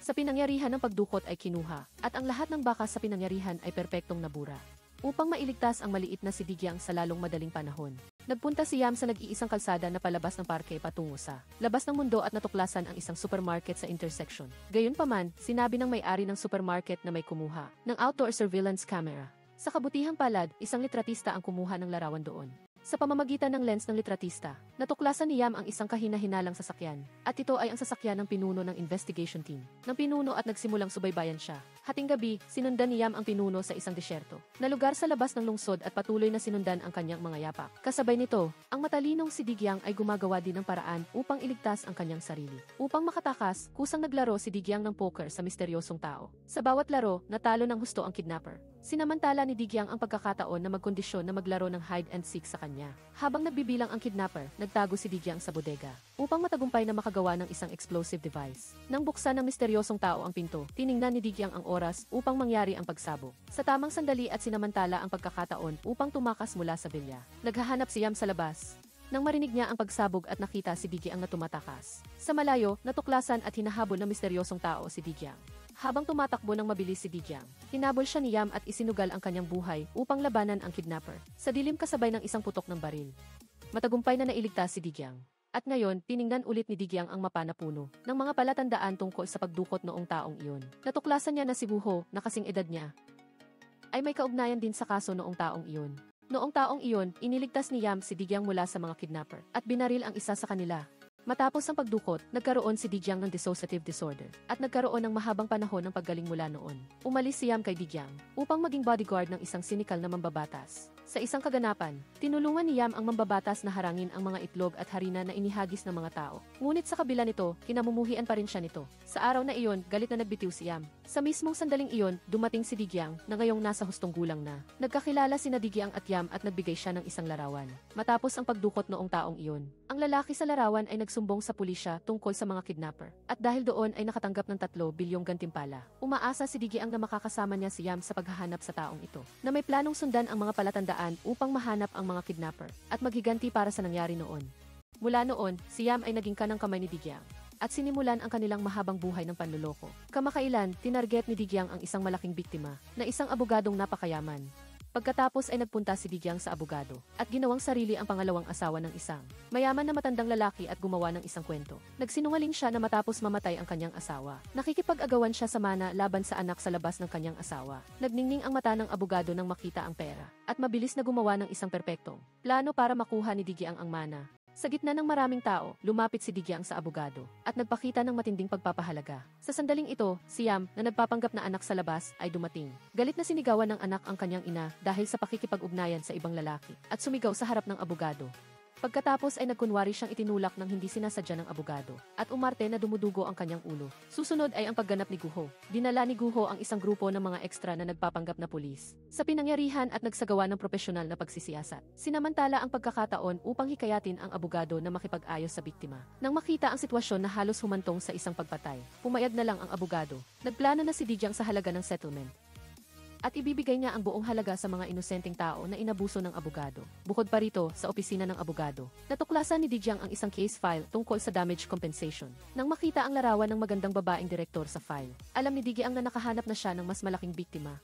sa pinangyarihan ng pagdukot ay kinuha, at ang lahat ng bakas sa pinangyarihan ay perpektong nabura. Upang mailigtas ang maliit na si Digyang sa lalong madaling panahon, nagpunta si Yam sa nag-iisang kalsada na palabas ng parke patungo sa labas ng mundo at natuklasan ang isang supermarket sa intersection. Gayunpaman, sinabi ng may-ari ng supermarket na may kumuha ng outdoor surveillance camera. Sa kabutihang palad, isang litratista ang kumuha ng larawan doon. Sa pamamagitan ng lens ng litratista, natuklasan ni Yam ang isang kahina-hinalang sasakyan, at ito ay ang sasakyan ng pinuno ng investigation team. Nang pinuno at nagsimulang subaybayan siya. Hating gabi, sinundan ni Yam ang pinuno sa isang disyerto na lugar sa labas ng lungsod at patuloy na sinundan ang kanyang mga yapak. Kasabay nito, ang matalinong si Digyang ay gumagawa din ng paraan upang iligtas ang kanyang sarili. Upang makatakas, kusang naglaro si Digyang ng poker sa misteryosong tao. Sa bawat laro, natalo ng husto ang kidnapper. Sinamantala ni Digyang ang pagkakataon na magkondisyon na maglaro ng hide and seek sa kanya. Habang nagbibilang ang kidnapper, nagtago si Digyang sa bodega upang matagumpay na makagawa ng isang explosive device. Nang buksan ng misteryosong tao ang pinto, tiningnan ni Digyang ang oras upang mangyari ang pagsabog. Sa tamang sandali at sinamantala ang pagkakataon upang tumakas mula sa bilya. Naghahanap si Yam sa labas. Nang marinig niya ang pagsabog at nakita si Digyang na tumatakas. Sa malayo, natuklasan at hinahabol ng misteryosong tao si Digyang. Habang tumatakbo ng mabilis si Digyang, hinabol siya ni Yam at isinugal ang kanyang buhay upang labanan ang kidnapper. Sa dilim kasabay ng isang putok ng baril. Matagumpay na nailigtas si Digyang. At ngayon, tiningnan ulit ni Digyang ang mapa na puno ng mga palatandaan tungkol sa pagdukot noong taong iyon. Natuklasan niya na si Buho, na kasing edad niya, ay may kaugnayan din sa kaso noong taong iyon. Noong taong iyon, iniligtas ni Yam si Digyang mula sa mga kidnapper at binaril ang isa sa kanila. Matapos ang pagdukot, nagkaroon si Digyang ng dissociative disorder at nagkaroon ng mahabang panahon ng paggaling mula noon. Umalis si Yam kay Digyang upang maging bodyguard ng isang sinikal na mambabatas. Sa isang kaganapan, tinulungan ni Yam ang mambabatas na harangin ang mga itlog at harina na inihagis ng mga tao. Ngunit sa kabila nito, kinamumuhian pa rin siya nito. Sa araw na iyon, galit na nagbitiw si Yam. Sa mismong sandaling iyon, dumating si Digyang na ngayong nasa hustong gulang na. Nagkakilala sina Digyang at Yam at nagbigay siya ng isang larawan. Matapos ang pagdukot noong taong iyon, ang lalaki sa larawan ay nagsumbong sa pulisya tungkol sa mga kidnapper. At dahil doon ay nakatanggap ng 3 bilyong gantimpala. Umaasa si Digyang na makakasama niya si Yam sa paghahanap sa taong ito, na may planong sundan ang mga palatandaan upang mahanap ang mga kidnapper at maghiganti para sa nangyari noon. Mula noon, si Yam ay naging kanang kamay ni Digyang at sinimulan ang kanilang mahabang buhay ng panloloko. Kamakailan, tinarget ni Digyang ang isang malaking biktima na isang abogadong napakayaman. Pagkatapos ay nagpunta si Digyang sa abogado at ginawang sarili ang pangalawang asawa ng isang mayaman na matandang lalaki at gumawa ng isang kwento. Nagsinungaling siya na matapos mamatay ang kanyang asawa. Nakikipag-agawan siya sa mana laban sa anak sa labas ng kanyang asawa. Nagningning ang mata ng abogado nang makita ang pera at mabilis na gumawa ng isang perpektong plano para makuha ni Digyang ang mana. Sa gitna ng maraming tao, lumapit si Digyang sa abogado at nagpakita ng matinding pagpapahalaga. Sa sandaling ito, si Yam, na nagpapanggap na anak sa labas, ay dumating. Galit na sinigawan ng anak ang kanyang ina dahil sa pakikipag-ugnayan sa ibang lalaki at sumigaw sa harap ng abogado. Pagkatapos ay nagkunwari siyang itinulak ng hindi sinasadya ng abogado at umarte na dumudugo ang kanyang ulo. Susunod ay ang pagganap ni Guho. Dinala ni Guho ang isang grupo ng mga ekstra na nagpapanggap na pulis sa pinangyarihan at nagsagawa ng propesyonal na pagsisiyasat. Sinamantala ang pagkakataon upang hikayatin ang abogado na makipag-ayos sa biktima. Nang makita ang sitwasyon na halos humantong sa isang pagpatay, pumayag na lang ang abogado. Nagplano na si Digyang sa halaga ng settlement at ibibigay niya ang buong halaga sa mga inosenteng tao na inabuso ng abogado. Bukod pa rito, sa opisina ng abogado, natuklasan ni Digyang ang isang case file tungkol sa damage compensation. Nang makita ang larawan ng magandang babaeng direktor sa file, alam ni Digyang na nakahanap na siya ng mas malaking biktima.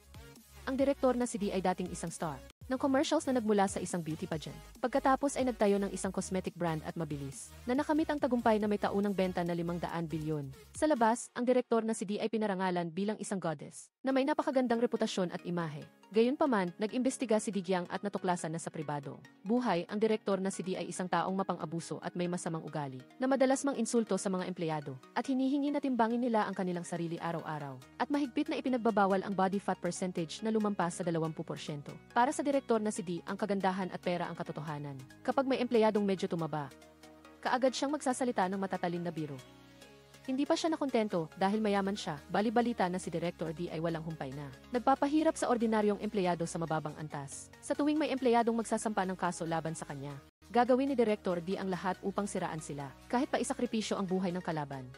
Ang direktor na si D ay dating isang star ng commercials na nagmula sa isang beauty pageant. Pagkatapos ay nagtayo ng isang cosmetic brand at mabilis na nakamit ang tagumpay na may taunang benta na 500 bilyon. Sa labas, ang direktor na si D ay pinarangalan bilang isang goddess na may napakagandang reputasyon at imahe. Gayunpaman, nag-imbestiga si Digyang at natuklasan na sa pribadong buhay, ang direktor na si D ay isang taong mapang-abuso at may masamang ugali na madalas mang-insulto sa mga empleyado at hinihingi na timbangin nila ang kanilang sarili araw-araw. At mahigpit na ipinagbabawal ang body fat percentage na lumampas sa 20%. Para sa direktor na si D, ang kagandahan at pera ang katotohanan. Kapag may empleyadong medyo tumaba, kaagad siyang magsasalita ng matatalin na biro. Hindi pa siya nakontento dahil mayaman siya, bali-balita na si Director D ay walang humpay na. Nagpapahirap sa ordinaryong empleyado sa mababang antas. Sa tuwing may empleyadong magsasampa ng kaso laban sa kanya, gagawin ni Director D ang lahat upang siraan sila, kahit pa isakripisyo ang buhay ng kalaban.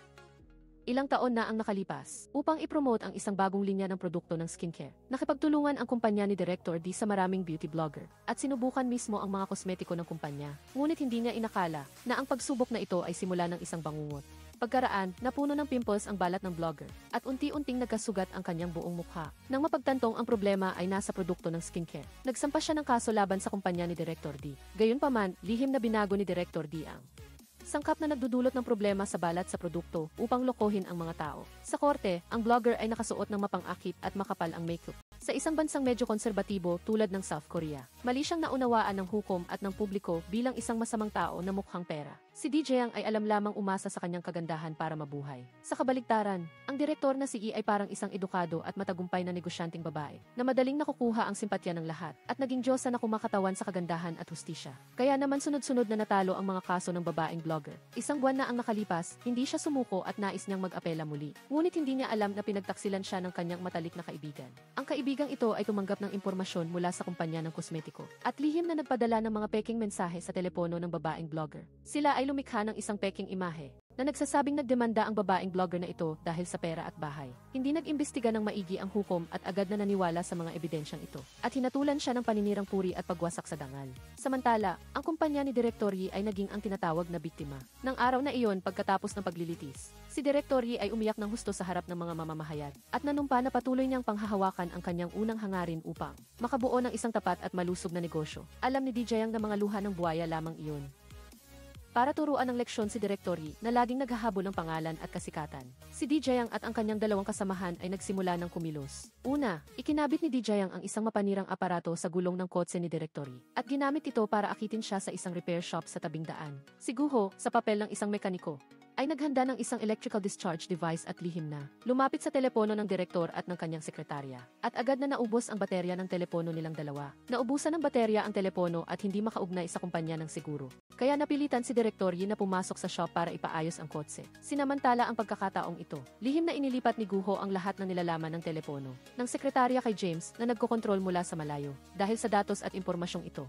Ilang taon na ang nakalipas upang ipromote ang isang bagong linya ng produkto ng skincare. Nakipagtulungan ang kumpanya ni Director D sa maraming beauty blogger at sinubukan mismo ang mga kosmetiko ng kumpanya. Ngunit hindi niya inakala na ang pagsubok na ito ay simula ng isang bangungot. Pagkaraan, napuno ng pimples ang balat ng blogger at unti-unting nagkasugat ang kanyang buong mukha. Nang mapagtantong ang problema ay nasa produkto ng skincare, nagsampa siya ng kaso laban sa kumpanya ni Director D. Gayunpaman, lihim na binago ni Director D ang sangkap na nagdudulot ng problema sa balat sa produkto upang lokohin ang mga tao. Sa korte, ang blogger ay nakasuot ng mapang-akit at makapal ang makeup. Sa isang bansang medyo konserbatibo tulad ng South Korea, mali siyang naunawaan ng hukom at ng publiko bilang isang masamang tao na mukhang pera. Si DJ Yang ay alam lamang umasa sa kanyang kagandahan para mabuhay. Sa kabaligtaran, ang direktor na si E ay parang isang edukado at matagumpay na negosyanteng babae na madaling nakukuha ang simpatya ng lahat at naging diyosa na kumakatawan sa kagandahan at hustisya. Kaya naman sunod-sunod na natalo ang mga kaso ng babaeng blogger. Isang buwan na ang nakalipas, hindi siya sumuko at nais niyang mag-apela muli. Ngunit hindi niya alam na pinagtaksilan siya ng kanyang matalik na kaibigan. Ang kaibigang ito ay tumanggap ng impormasyon mula sa kumpanya ng kosmetiko at lihim na nagpadala ng mga peking mensahe sa telepono ng babaeng blogger. Sila ay lumikha ng isang peking imahe na nagsasabing nagdemanda ang babaeng blogger na ito dahil sa pera at bahay. Hindi nag-imbestiga ng maigi ang hukom at agad na naniwala sa mga ebidensyang ito. At hinatulan siya ng paninirang puri at pagwasak sa dangal. Samantala, ang kumpanya ni Director Yi ay naging ang tinatawag na biktima. Nang araw na iyon pagkatapos ng paglilitis, si Director Yi ay umiyak ng husto sa harap ng mga mamamahayag at nanumpa na patuloy niyang panghahawakan ang kanyang unang hangarin upang makabuo ng isang tapat at malusog na negosyo. Alam ni DJ Yang na mga luha ng buhaya lamang iyon. Para turuan ng leksyon si Director Yi na laging naghahabol ng pangalan at kasikatan. Si DJ Yang at ang kanyang dalawang kasamahan ay nagsimula ng kumilos. Una, ikinabit ni DJ Yang ang isang mapanirang aparato sa gulong ng kotse ni Director Yi at ginamit ito para akitin siya sa isang repair shop sa tabing daan. Si Guho, sa papel ng isang mekaniko, ay naghanda ng isang electrical discharge device at lihim na lumapit sa telepono ng direktor at ng kanyang sekretarya. At agad na naubos ang baterya ng telepono nilang dalawa. Naubusan ng baterya ang telepono at hindi makaugnay sa kumpanya ng seguro. Kaya napilitan si Director Yi na pumasok sa shop para ipaayos ang kotse. Sinamantala ang pagkakataong ito. Lihim na inilipat ni Guho ang lahat ng nilalaman ng telepono ng sekretarya kay James na nagkokontrol mula sa malayo. Dahil sa datos at impormasyong ito,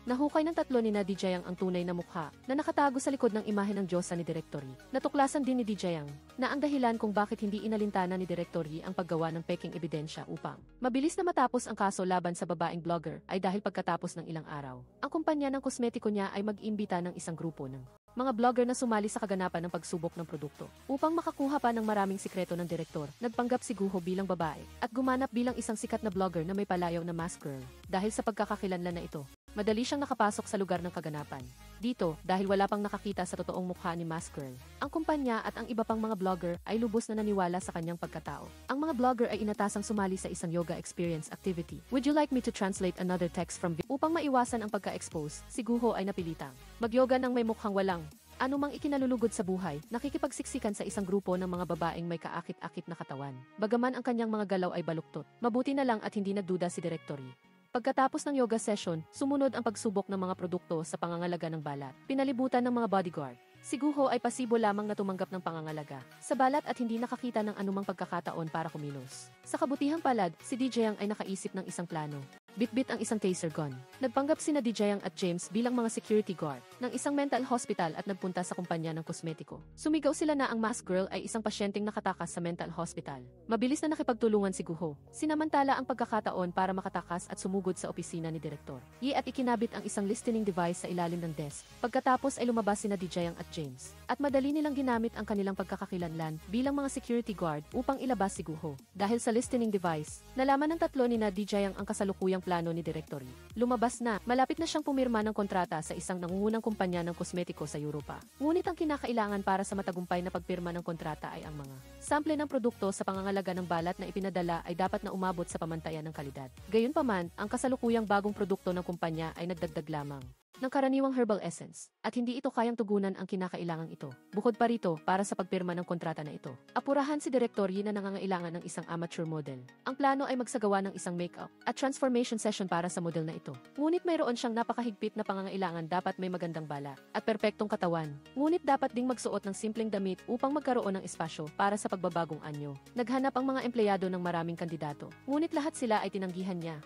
nahukay ng tatlo ni DJ Yang ang tunay na mukha na nakatago sa likod ng imahe ng Diyosa ni Director Yi. Natuklasan din ni DJ Yang na ang dahilan kung bakit hindi inalintana ni Director Yi ang paggawa ng peking ebidensya upang mabilis na matapos ang kaso laban sa babaeng blogger ay dahil pagkatapos ng ilang araw. Ang kumpanya ng kosmetiko niya ay mag-imbita ng isang grupo ng mga blogger na sumali sa kaganapan ng pagsubok ng produkto. Upang makakuha pa ng maraming sikreto ng direktor, nagpanggap si Guho bilang babae at gumanap bilang isang sikat na blogger na may palayaw na mask girl. Dahil sa pagkakakilanlan na ito, madali siyang nakapasok sa lugar ng kaganapan. Dito, dahil wala pang nakakita sa totoong mukha ni Mask Girl, ang kumpanya at ang iba pang mga blogger ay lubos na naniwala sa kanyang pagkatao. Ang mga blogger ay inatasang sumali sa isang yoga experience activity. Would you like me to translate another text from upang maiwasan ang pagka-expose, si Guho ay napilitang magyoga ng may mukhang walang anumang ikinalulugod sa buhay, nakikipagsiksikan sa isang grupo ng mga babaeng may kaakit-akit na katawan. Bagaman ang kanyang mga galaw ay baluktot, mabuti na lang at hindi nagduda si Director Yi. Pagkatapos ng yoga session, sumunod ang pagsubok ng mga produkto sa pangangalaga ng balat. Pinalibutan ng mga bodyguard. Si Guho ay pasibo lamang na tumanggap ng pangangalaga sa balat at hindi nakakita ng anumang pagkakataon para kumilos. Sa kabutihang palad, si DJ Yang ay nakaisip ng isang plano. Bitbit ang isang taser gun. Nagpanggap sina DJ Yang at James bilang mga security guard ng isang mental hospital at nagpunta sa kumpanya ng kosmetiko. Sumigaw sila na ang Mask Girl ay isang pasyenteng nakatakas sa mental hospital. Mabilis na nakipagtulungan si Guho. Sinamantala ang pagkakataon para makatakas at sumugod sa opisina ni Direktor Yi at ikinabit ang isang listening device sa ilalim ng desk. Pagkatapos ay lumabas sina DJ Yang at James. At madali nilang ginamit ang kanilang pagkakakilanlan bilang mga security guard upang ilabas si Guho. Dahil sa listening device, nalaman ng tatlo ni DJ Yang ang kasalukuyang plano ni Director Yi. Lumabas na, malapit na siyang pumirma ng kontrata sa isang nangungunang kumpanya ng kosmetiko sa Europa. Ngunit ang kinakailangan para sa matagumpay na pagpirma ng kontrata ay ang mga sample ng produkto sa pangangalaga ng balat na ipinadala ay dapat na umabot sa pamantayan ng kalidad. Gayunpaman, ang kasalukuyang bagong produkto ng kumpanya ay nagdagdag lamang ng karaniwang herbal essence, at hindi ito kayang tugunan ang kinakailangang ito. Bukod pa rito, para sa pagpirma ng kontrata na ito, apurahan si Director Yi na nangangailangan ng isang amateur model. Ang plano ay magsagawa ng isang makeup at transformation session para sa model na ito. Ngunit mayroon siyang napakahigpit na pangangailangan, dapat may magandang bala at perpektong katawan. Ngunit dapat ding magsuot ng simpleng damit upang magkaroon ng espasyo para sa pagbabagong anyo. Naghanap ang mga empleyado ng maraming kandidato, ngunit lahat sila ay tinanggihan niya.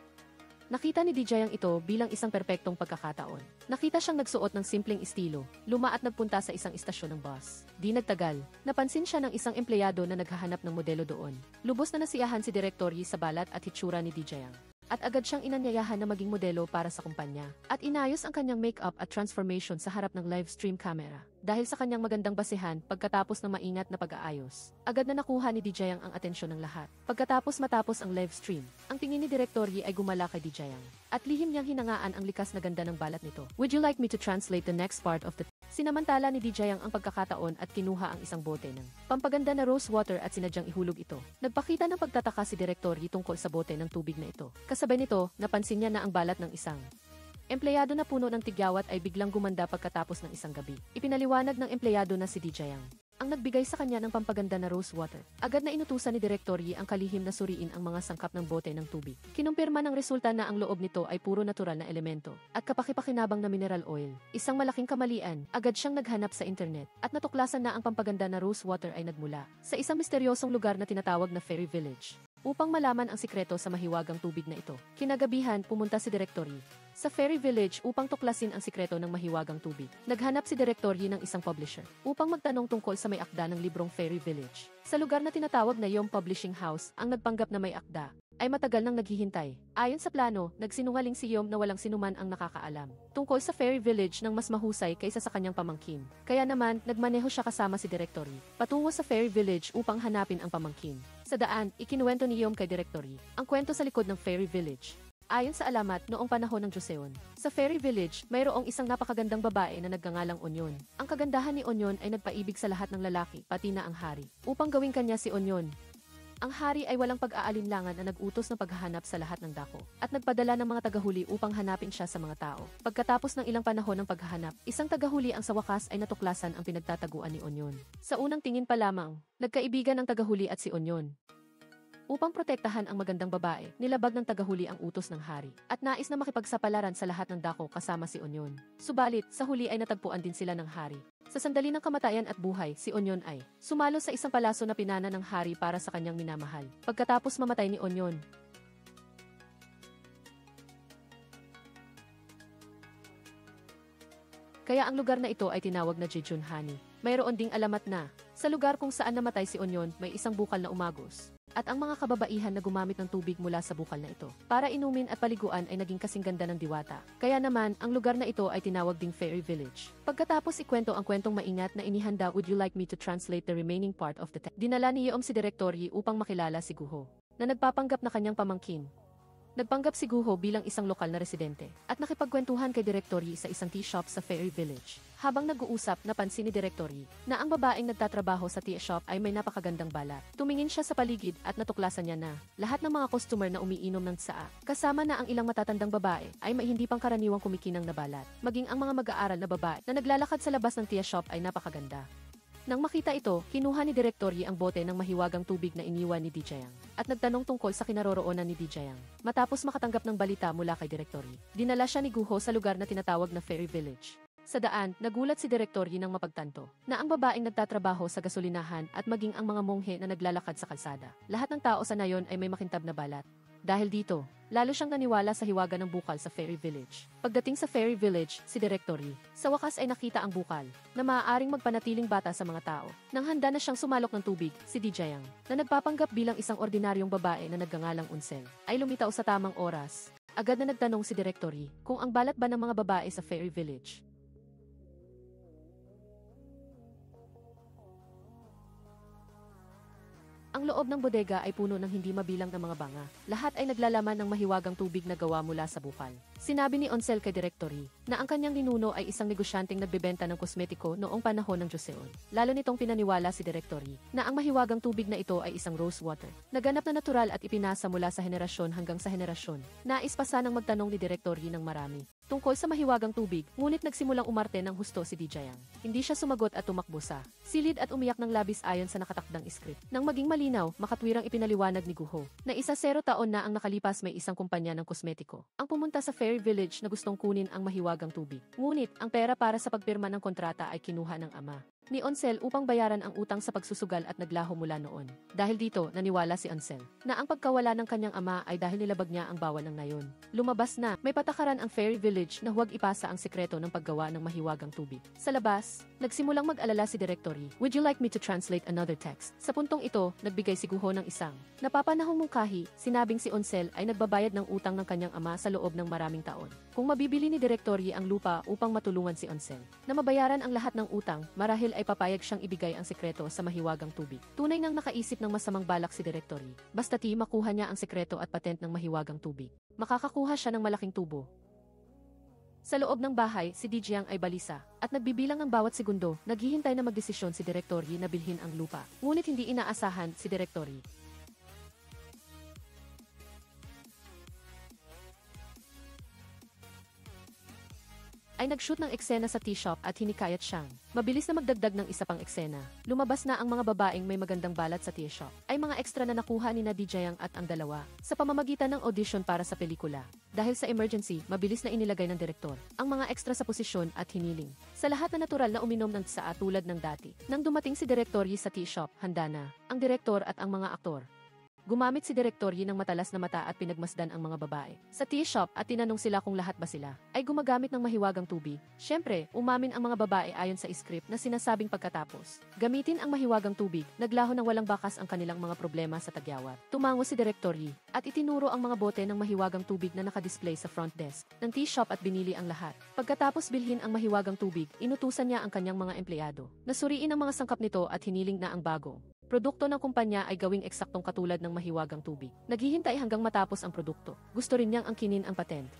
Nakita ni DJ Yang ito bilang isang perpektong pagkakataon. Nakita siyang nagsuot ng simpleng estilo, luma at nagpunta sa isang istasyon ng bus. Di nagtagal, napansin siya ng isang empleyado na naghahanap ng modelo doon. Lubos na nasiyahan si Director Yi sa balat at hitsura ni DJ Yang. At agad siyang inanyayahan na maging modelo para sa kumpanya. At inayos ang kanyang makeup at transformation sa harap ng live stream camera. Dahil sa kanyang magandang basehan pagkatapos ng maingat na pag-aayos, agad na nakuha ni DJ Yang ang atensyon ng lahat. Pagkatapos matapos ang live stream, ang tingin ni Director Yi ay gumala kay DJ Yang. At lihim niyang hinangaan ang likas na ganda ng balat nito. Would you like me to translate the next part of the... Sinamantala ni DJ Yang ang pagkakataon at kinuha ang isang bote ng pampaganda na rose water at sinadyang ihulog ito. Nagpakita ng pagtataka si Director Yi tungkol sa bote ng tubig na ito. Kasabay nito, napansin niya na ang balat ng isang empleyado na puno ng tigyawat ay biglang gumanda pagkatapos ng isang gabi. Ipinaliwanag ng empleyado na si DJ Yang ang nagbigay sa kanya ng pampaganda na rose water. Agad na inutusan ni Director Yi ang kalihim na suriin ang mga sangkap ng bote ng tubig. Kinumpirma ng resulta na ang loob nito ay puro natural na elemento at kapaki-pakinabang na mineral oil. Isang malaking kamalian, agad siyang naghanap sa internet at natuklasan na ang pampaganda na rose water ay nagmula sa isang misteryosong lugar na tinatawag na Fairy Village. upang malaman ang sikreto sa mahiwagang tubig na ito. Kinagabihan, pumunta si Directory sa Fairy Village upang tuklasin ang sikreto ng mahiwagang tubig. Naghanap si Directory ng isang publisher upang magtanong tungkol sa may akda ng librong Fairy Village. Sa lugar na tinatawag na Yom Publishing House, ang nagpanggap na may akda ay matagal nang naghihintay. Ayon sa plano, nagsinungaling si Yom na walang sinuman ang nakakaalam tungkol sa Fairy Village ng mas mahusay kaysa sa kanyang pamangkin. Kaya naman, nagmaneho siya kasama si Directory patungo sa Fairy Village upang hanapin ang pamangkin. Sa daan, ikinuwento ni Yom kay Directory ang kwento sa likod ng Fairy Village. Ayon sa alamat, noong panahon ng Joseon, sa Fairy Village, mayroong isang napakagandang babae na nagngangalang Onyon. Ang kagandahan ni Onyon ay nagpaibig sa lahat ng lalaki, pati na ang hari, upang gawing kanya si Onyon. Ang hari ay walang pag-aalinlangan na nag-utos ng paghahanap sa lahat ng dako at nagpadala ng mga tagahuli upang hanapin siya sa mga tao. Pagkatapos ng ilang panahon ng paghahanap, isang tagahuli ang sa wakas ay natuklasan ang pinagtataguan ni Onyon. Sa unang tingin pa lamang, nagkaibigan ang tagahuli at si Onyon. Upang protektahan ang magandang babae, nilabag ng tagahuli ang utos ng hari at nais na makipagsapalaran sa lahat ng dako kasama si Onyon. Subalit, sa huli ay natagpuan din sila ng hari. Sa sandali ng kamatayan at buhay, si Onyon ay sumalo sa isang palaso na pinana ng hari para sa kanyang minamahal. Pagkatapos mamatay ni Onyon, kaya ang lugar na ito ay tinawag na Jejunhani. Mayroon ding alamat na sa lugar kung saan namatay si Onyon may isang bukal na umagos. At ang mga kababaihan na gumamit ng tubig mula sa bukal na ito para inumin at paliguan ay naging kasing ganda ng diwata. Kaya naman, ang lugar na ito ay tinawag ding Fairy Village. Pagkatapos ikwento ang kwentong maingat na inihanda, would you like me to translate the remaining part of the text? Dinala ni Yeom si Directory upang makilala si Guho, na nagpapanggap na kanyang pamangkin. Nagpanggap si Guho bilang isang lokal na residente at nakipagkwentuhan kay Directory sa isang tea shop sa Fairy Village. Habang nag-uusap, napansin ni Directory na ang babaeng nagtatrabaho sa tea shop ay may napakagandang balat. Tumingin siya sa paligid at natuklasan niya na lahat ng mga customer na umiinom ng tsaa, kasama na ang ilang matatandang babae, ay may hindi pangkaraniwang kumikinang na balat. Maging ang mga mag-aaral na babae na naglalakad sa labas ng tea shop ay napakaganda. Nang makita ito, kinuha ni Directory ang bote ng mahiwagang tubig na iniwan ni Dijayang at nagtanong tungkol sa kinaroroonan ni Dijayang. Matapos makatanggap ng balita mula kay Directory, dinala siya ni Guho sa lugar na tinatawag na Fairy Village. Sa daan, nagulat si Directory nang mapagtanto na ang babaeng nagtatrabaho sa gasolinahan at maging ang mga monghe na naglalakad sa kalsada. Lahat ng tao sa nayon ay may makintab na balat. Dahil dito, lalo siyang naniwala sa hiwaga ng bukal sa Fairy Village. Pagdating sa Fairy Village, si Directory, sa wakas ay nakita ang bukal, na maaaring magpanatiling bata sa mga tao. Nang handa na siyang sumalok ng tubig, si Dijayang, na nagpapanggap bilang isang ordinaryong babae na nagngangalang Unsel, ay lumitaw sa tamang oras. Agad na nagtanong si Directory kung ang balat ba ng mga babae sa Fairy Village. Ang loob ng bodega ay puno ng hindi mabilang na mga banga. Lahat ay naglalaman ng mahiwagang tubig na gawa mula sa bukal. Sinabi ni Unsel kay Directory na ang kanyang ninuno ay isang negosyanteng nagbebenta ng kosmetiko noong panahon ng Joseon. Lalo nitong pinaniwala si Directory na ang mahiwagang tubig na ito ay isang rose water, naganap na natural at ipinasa mula sa henerasyon hanggang sa henerasyon. Nais pa sanang magtanong ni Directory ng marami tungkol sa mahiwagang tubig, ngunit nagsimulang umarte ng husto si Dijayang. Hindi siya sumagot at tumakbo sa silid at umiyak ng labis ayon sa nakatakdang script. Nang maging malinaw, makatwirang ipinaliwanag ni Guho na 0 taon na ang nakalipas may isang kumpanya ng kosmetiko ang pumunta sa Fairy Village na gustong kunin ang mahiwagang tubig. Ngunit, ang pera para sa pagpirma ng kontrata ay kinuha ng ama ni Unsel upang bayaran ang utang sa pagsusugal at naglaho mula noon. Dahil dito, naniwala si Unsel na ang pagkawala ng kanyang ama ay dahil nilabag niya ang bawal ng nayon. Lumabas na, may patakaran ang Fairy Village na huwag ipasa ang sekreto ng paggawa ng mahiwagang tubig. Sa labas, nagsimulang mag-alala si Directory. Would you like me to translate another text? Sa puntong ito, nagbigay si Guho ng isang napapanahong mungkahi. Sinabing si Unsel ay nagbabayad ng utang ng kanyang ama sa loob ng maraming taon. Kung mabibili ni Directory ang lupa upang matulungan si Unsel na mabayaran ang lahat ng utang, marahil ay papayag siyang ibigay ang sekreto sa mahiwagang tubig. Tunay nang nakaisip ng masamang balak si Directory. Basta't makuha niya ang sekreto at patent ng mahiwagang tubig, makakakuha siya ng malaking tubo. Sa loob ng bahay, si Dijayang ay balisa at nagbibilang ng bawat segundo. Naghihintay na magdesisyon si Directory na bilhin ang lupa. Ngunit hindi inaasahan si Directory ay nag-shoot ng eksena sa tea shop at hinikayat siyang mabilis na magdagdag ng isa pang eksena. Lumabas na ang mga babaeng may magandang balat sa tea shop ay mga ekstra na nakuha ni Dijayang at ang dalawa sa pamamagitan ng audition para sa pelikula. Dahil sa emergency, mabilis na inilagay ng direktor ang mga ekstra sa posisyon at hiniling sa lahat na natural na uminom ng tsaa tulad ng dati. Nang dumating si Directory sa tea shop, handa na ang direktor at ang mga aktor. Gumamit si Direktor Yi ng matalas na mata at pinagmasdan ang mga babae sa tea shop at tinanong sila kung lahat ba sila ay gumagamit ng mahiwagang tubig. Siyempre, umamin ang mga babae ayon sa script na sinasabing pagkatapos gamitin ang mahiwagang tubig, naglaho ng walang bakas ang kanilang mga problema sa tagyawat. Tumango si Direktor Yi at itinuro ang mga bote ng mahiwagang tubig na nakadisplay sa front desk ng tea shop at binili ang lahat. Pagkatapos bilhin ang mahiwagang tubig, inutusan niya ang kanyang mga empleyado na suriin ang mga sangkap nito at hiniling na ang bago produkto ng kumpanya ay gawing eksaktong katulad ng mahiwagang tubig. Naghihintay hanggang matapos ang produkto. Gusto rin niyang angkinin ang patent.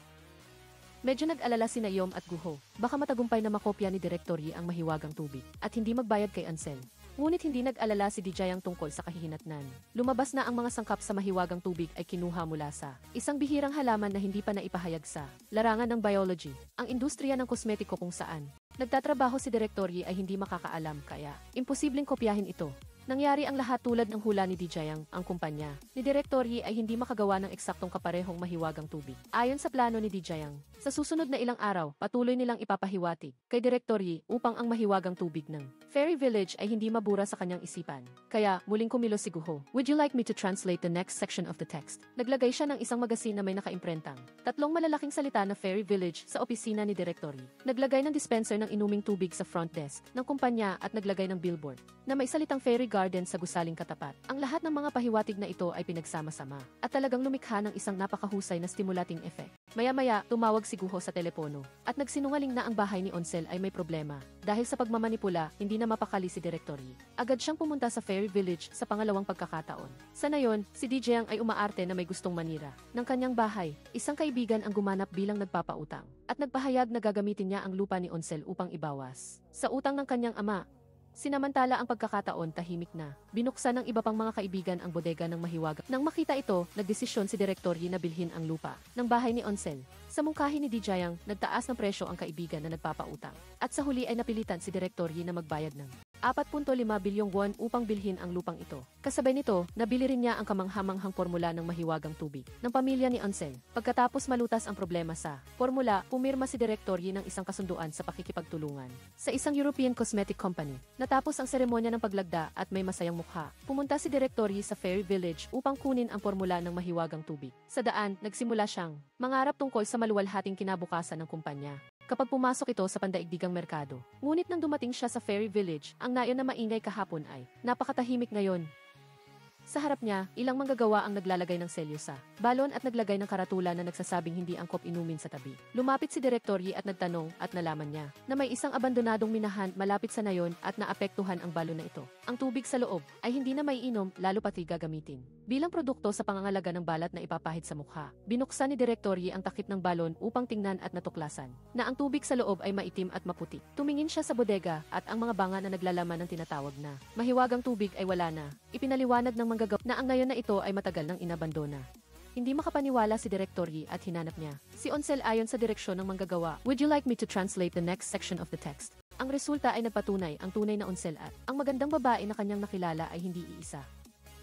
Medyo nag-alala si Yom at Guho. Baka matagumpay na makopya ni Direktor Yi ang mahiwagang tubig at hindi magbayad kay Ansel. Ngunit hindi nag-alala si Dijayang tungkol sa kahihinatnan. Lumabas na ang mga sangkap sa mahiwagang tubig ay kinuha mula sa isang bihirang halaman na hindi pa naipahayag sa larangan ng biology, ang industriya ng kosmetiko kung saan nagtatrabaho si Direktor Yi ay hindi makakaalam kaya imposibleng kopyahin ito. Nangyari ang lahat tulad ng hula ni Dijayang, ang kumpanya ni Direktor Yi ay hindi makagawa ng eksaktong kaparehong mahiwagang tubig. Ayon sa plano ni Dijayang, sa susunod na ilang araw, patuloy nilang ipapahiwatig kay Direktor Yi upang ang mahiwagang tubig ng Fairy Village ay hindi mabura sa kanyang isipan. Kaya, muling kumilos si Guho. Would you like me to translate the next section of the text? Naglagay siya ng isang magasin na may nakaimprentang tatlong malalaking salita na Fairy Village sa opisina ni Direktor Yi. Naglagay ng dispenser ng inuming tubig sa front desk ng kumpanya at naglagay ng billboard na may salitang Fairy Garden sa gusaling katapat. Ang lahat ng mga pahiwatig na ito ay pinagsama-sama at talagang lumikha ng isang napakahusay na stimulating effect. Maya-maya, tumawag si Guho sa telepono at nagsinungaling na ang bahay ni Onsel ay may problema. Dahil sa pagmamanipula, hindi na mapakali si Direktor Yi. Agad siyang pumunta sa Fairy Village sa pangalawang pagkakataon. Sa nayon, si Dijayang ay umaarte na may gustong manira ng kanyang bahay. Isang kaibigan ang gumanap bilang nagpapautang at nagpahayag na gagamitin niya ang lupa ni Onsel upang ibawas sa utang ng kanyang ama. Sinamantala ang pagkakataon tahimik na. Binuksan ng iba pang mga kaibigan ang bodega ng mahiwaga. Nang makita ito, nagdesisyon si Direktor Yi na bilhin ang lupa ng bahay ni Onsel. Sa mungkahi ni Dijayang, nagtaas ng presyo ang kaibigan na nagpapautang. At sa huli ay napilitan si Direktor Yi na magbayad ng 4.5 bilyong won upang bilhin ang lupang ito. Kasabay nito, nabili rin niya ang kamanghamanghang formula ng mahiwagang tubig ng pamilya ni Onsel. Pagkatapos malutas ang problema sa formula, pumirma si Direktor Yi ng isang kasunduan sa pakikipagtulungan sa isang European cosmetic company. Natapos ang seremonya ng paglagda at may masayang mukha, pumunta si Direktor Yi sa Fairy Village upang kunin ang formula ng mahiwagang tubig. Sa daan, nagsimula siyang mangarap tungkol sa maluwalhating kinabukasan ng kumpanya kapag pumasok ito sa pandaigdigang merkado. Ngunit nang dumating siya sa Fairy Village, ang nayon na maingay kahapon ay napakatahimik ngayon. Sa harap niya, ilang manggagawa ang naglalagay ng selyo sa balon at naglagay ng karatula na nagsasabing hindi angkop inumin sa tabi. Lumapit si Direktor Yi at nagtanong at nalaman niya na may isang abandonadong minahan malapit sa nayon at naapektuhan ang balon na ito. Ang tubig sa loob ay hindi na maiinom lalo pati gagamitin bilang produkto sa pangangalaga ng balat na ipapahid sa mukha. Binuksan ni Direktor Yi ang takip ng balon upang tingnan at natuklasan na ang tubig sa loob ay maitim at maputi. Tumingin siya sa bodega at ang mga banga na naglalaman ng tinatawag na mahiwagang tubig ay wala na. Ipinaliwanag ng manggagawa na ang nayon na ito ay matagal nang inabandona. Hindi makapaniwala si Direktor Yi at hinanap niya si Onsel ayon sa direksyon ng manggagawa. Would you like me to translate the next section of the text? Ang resulta ay nagpatunay ang tunay na Onsel at ang magandang babae na kanyang nakilala ay hindi iisa.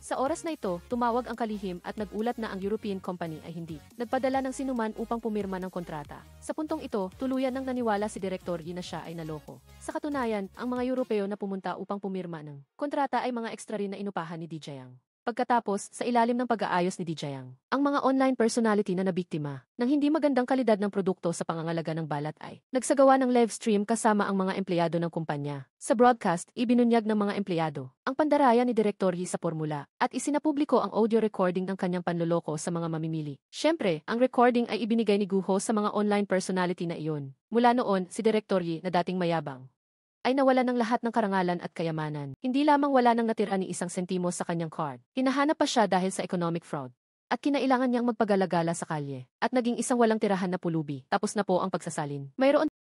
Sa oras na ito, tumawag ang kalihim at nagulat na ang European company ay hindi nagpadala ng sinuman upang pumirma ng kontrata. Sa puntong ito, tuluyan nang naniwala si Direktor Yi na siya ay naloko. Sa katunayan, ang mga Europeo na pumunta upang pumirma ng kontrata ay mga ekstra rin na inupahan ni Dijayang. Pagkatapos, sa ilalim ng pag-aayos ni Dijayang, ang mga online personality na nabiktima ng hindi magandang kalidad ng produkto sa pangangalaga ng balat ay nagsagawa ng live stream kasama ang mga empleyado ng kumpanya. Sa broadcast, ibinunyag ng mga empleyado ang pandaraya ni Direktor Yi sa formula at isinapubliko ang audio recording ng kanyang panloloko sa mga mamimili. Siyempre, ang recording ay ibinigay ni Guho sa mga online personality na iyon. Mula noon, si Direktor Yi na dating mayabang ay nawala ng lahat ng karangalan at kayamanan. Hindi lamang wala nang natira ni isang sentimo sa kanyang card. Hinahanap pa siya dahil sa economic fraud. At kinailangan niyang magpagalagala sa kalye. At naging isang walang tirahan na pulubi. Tapos na po ang pagsasalin. Mayroon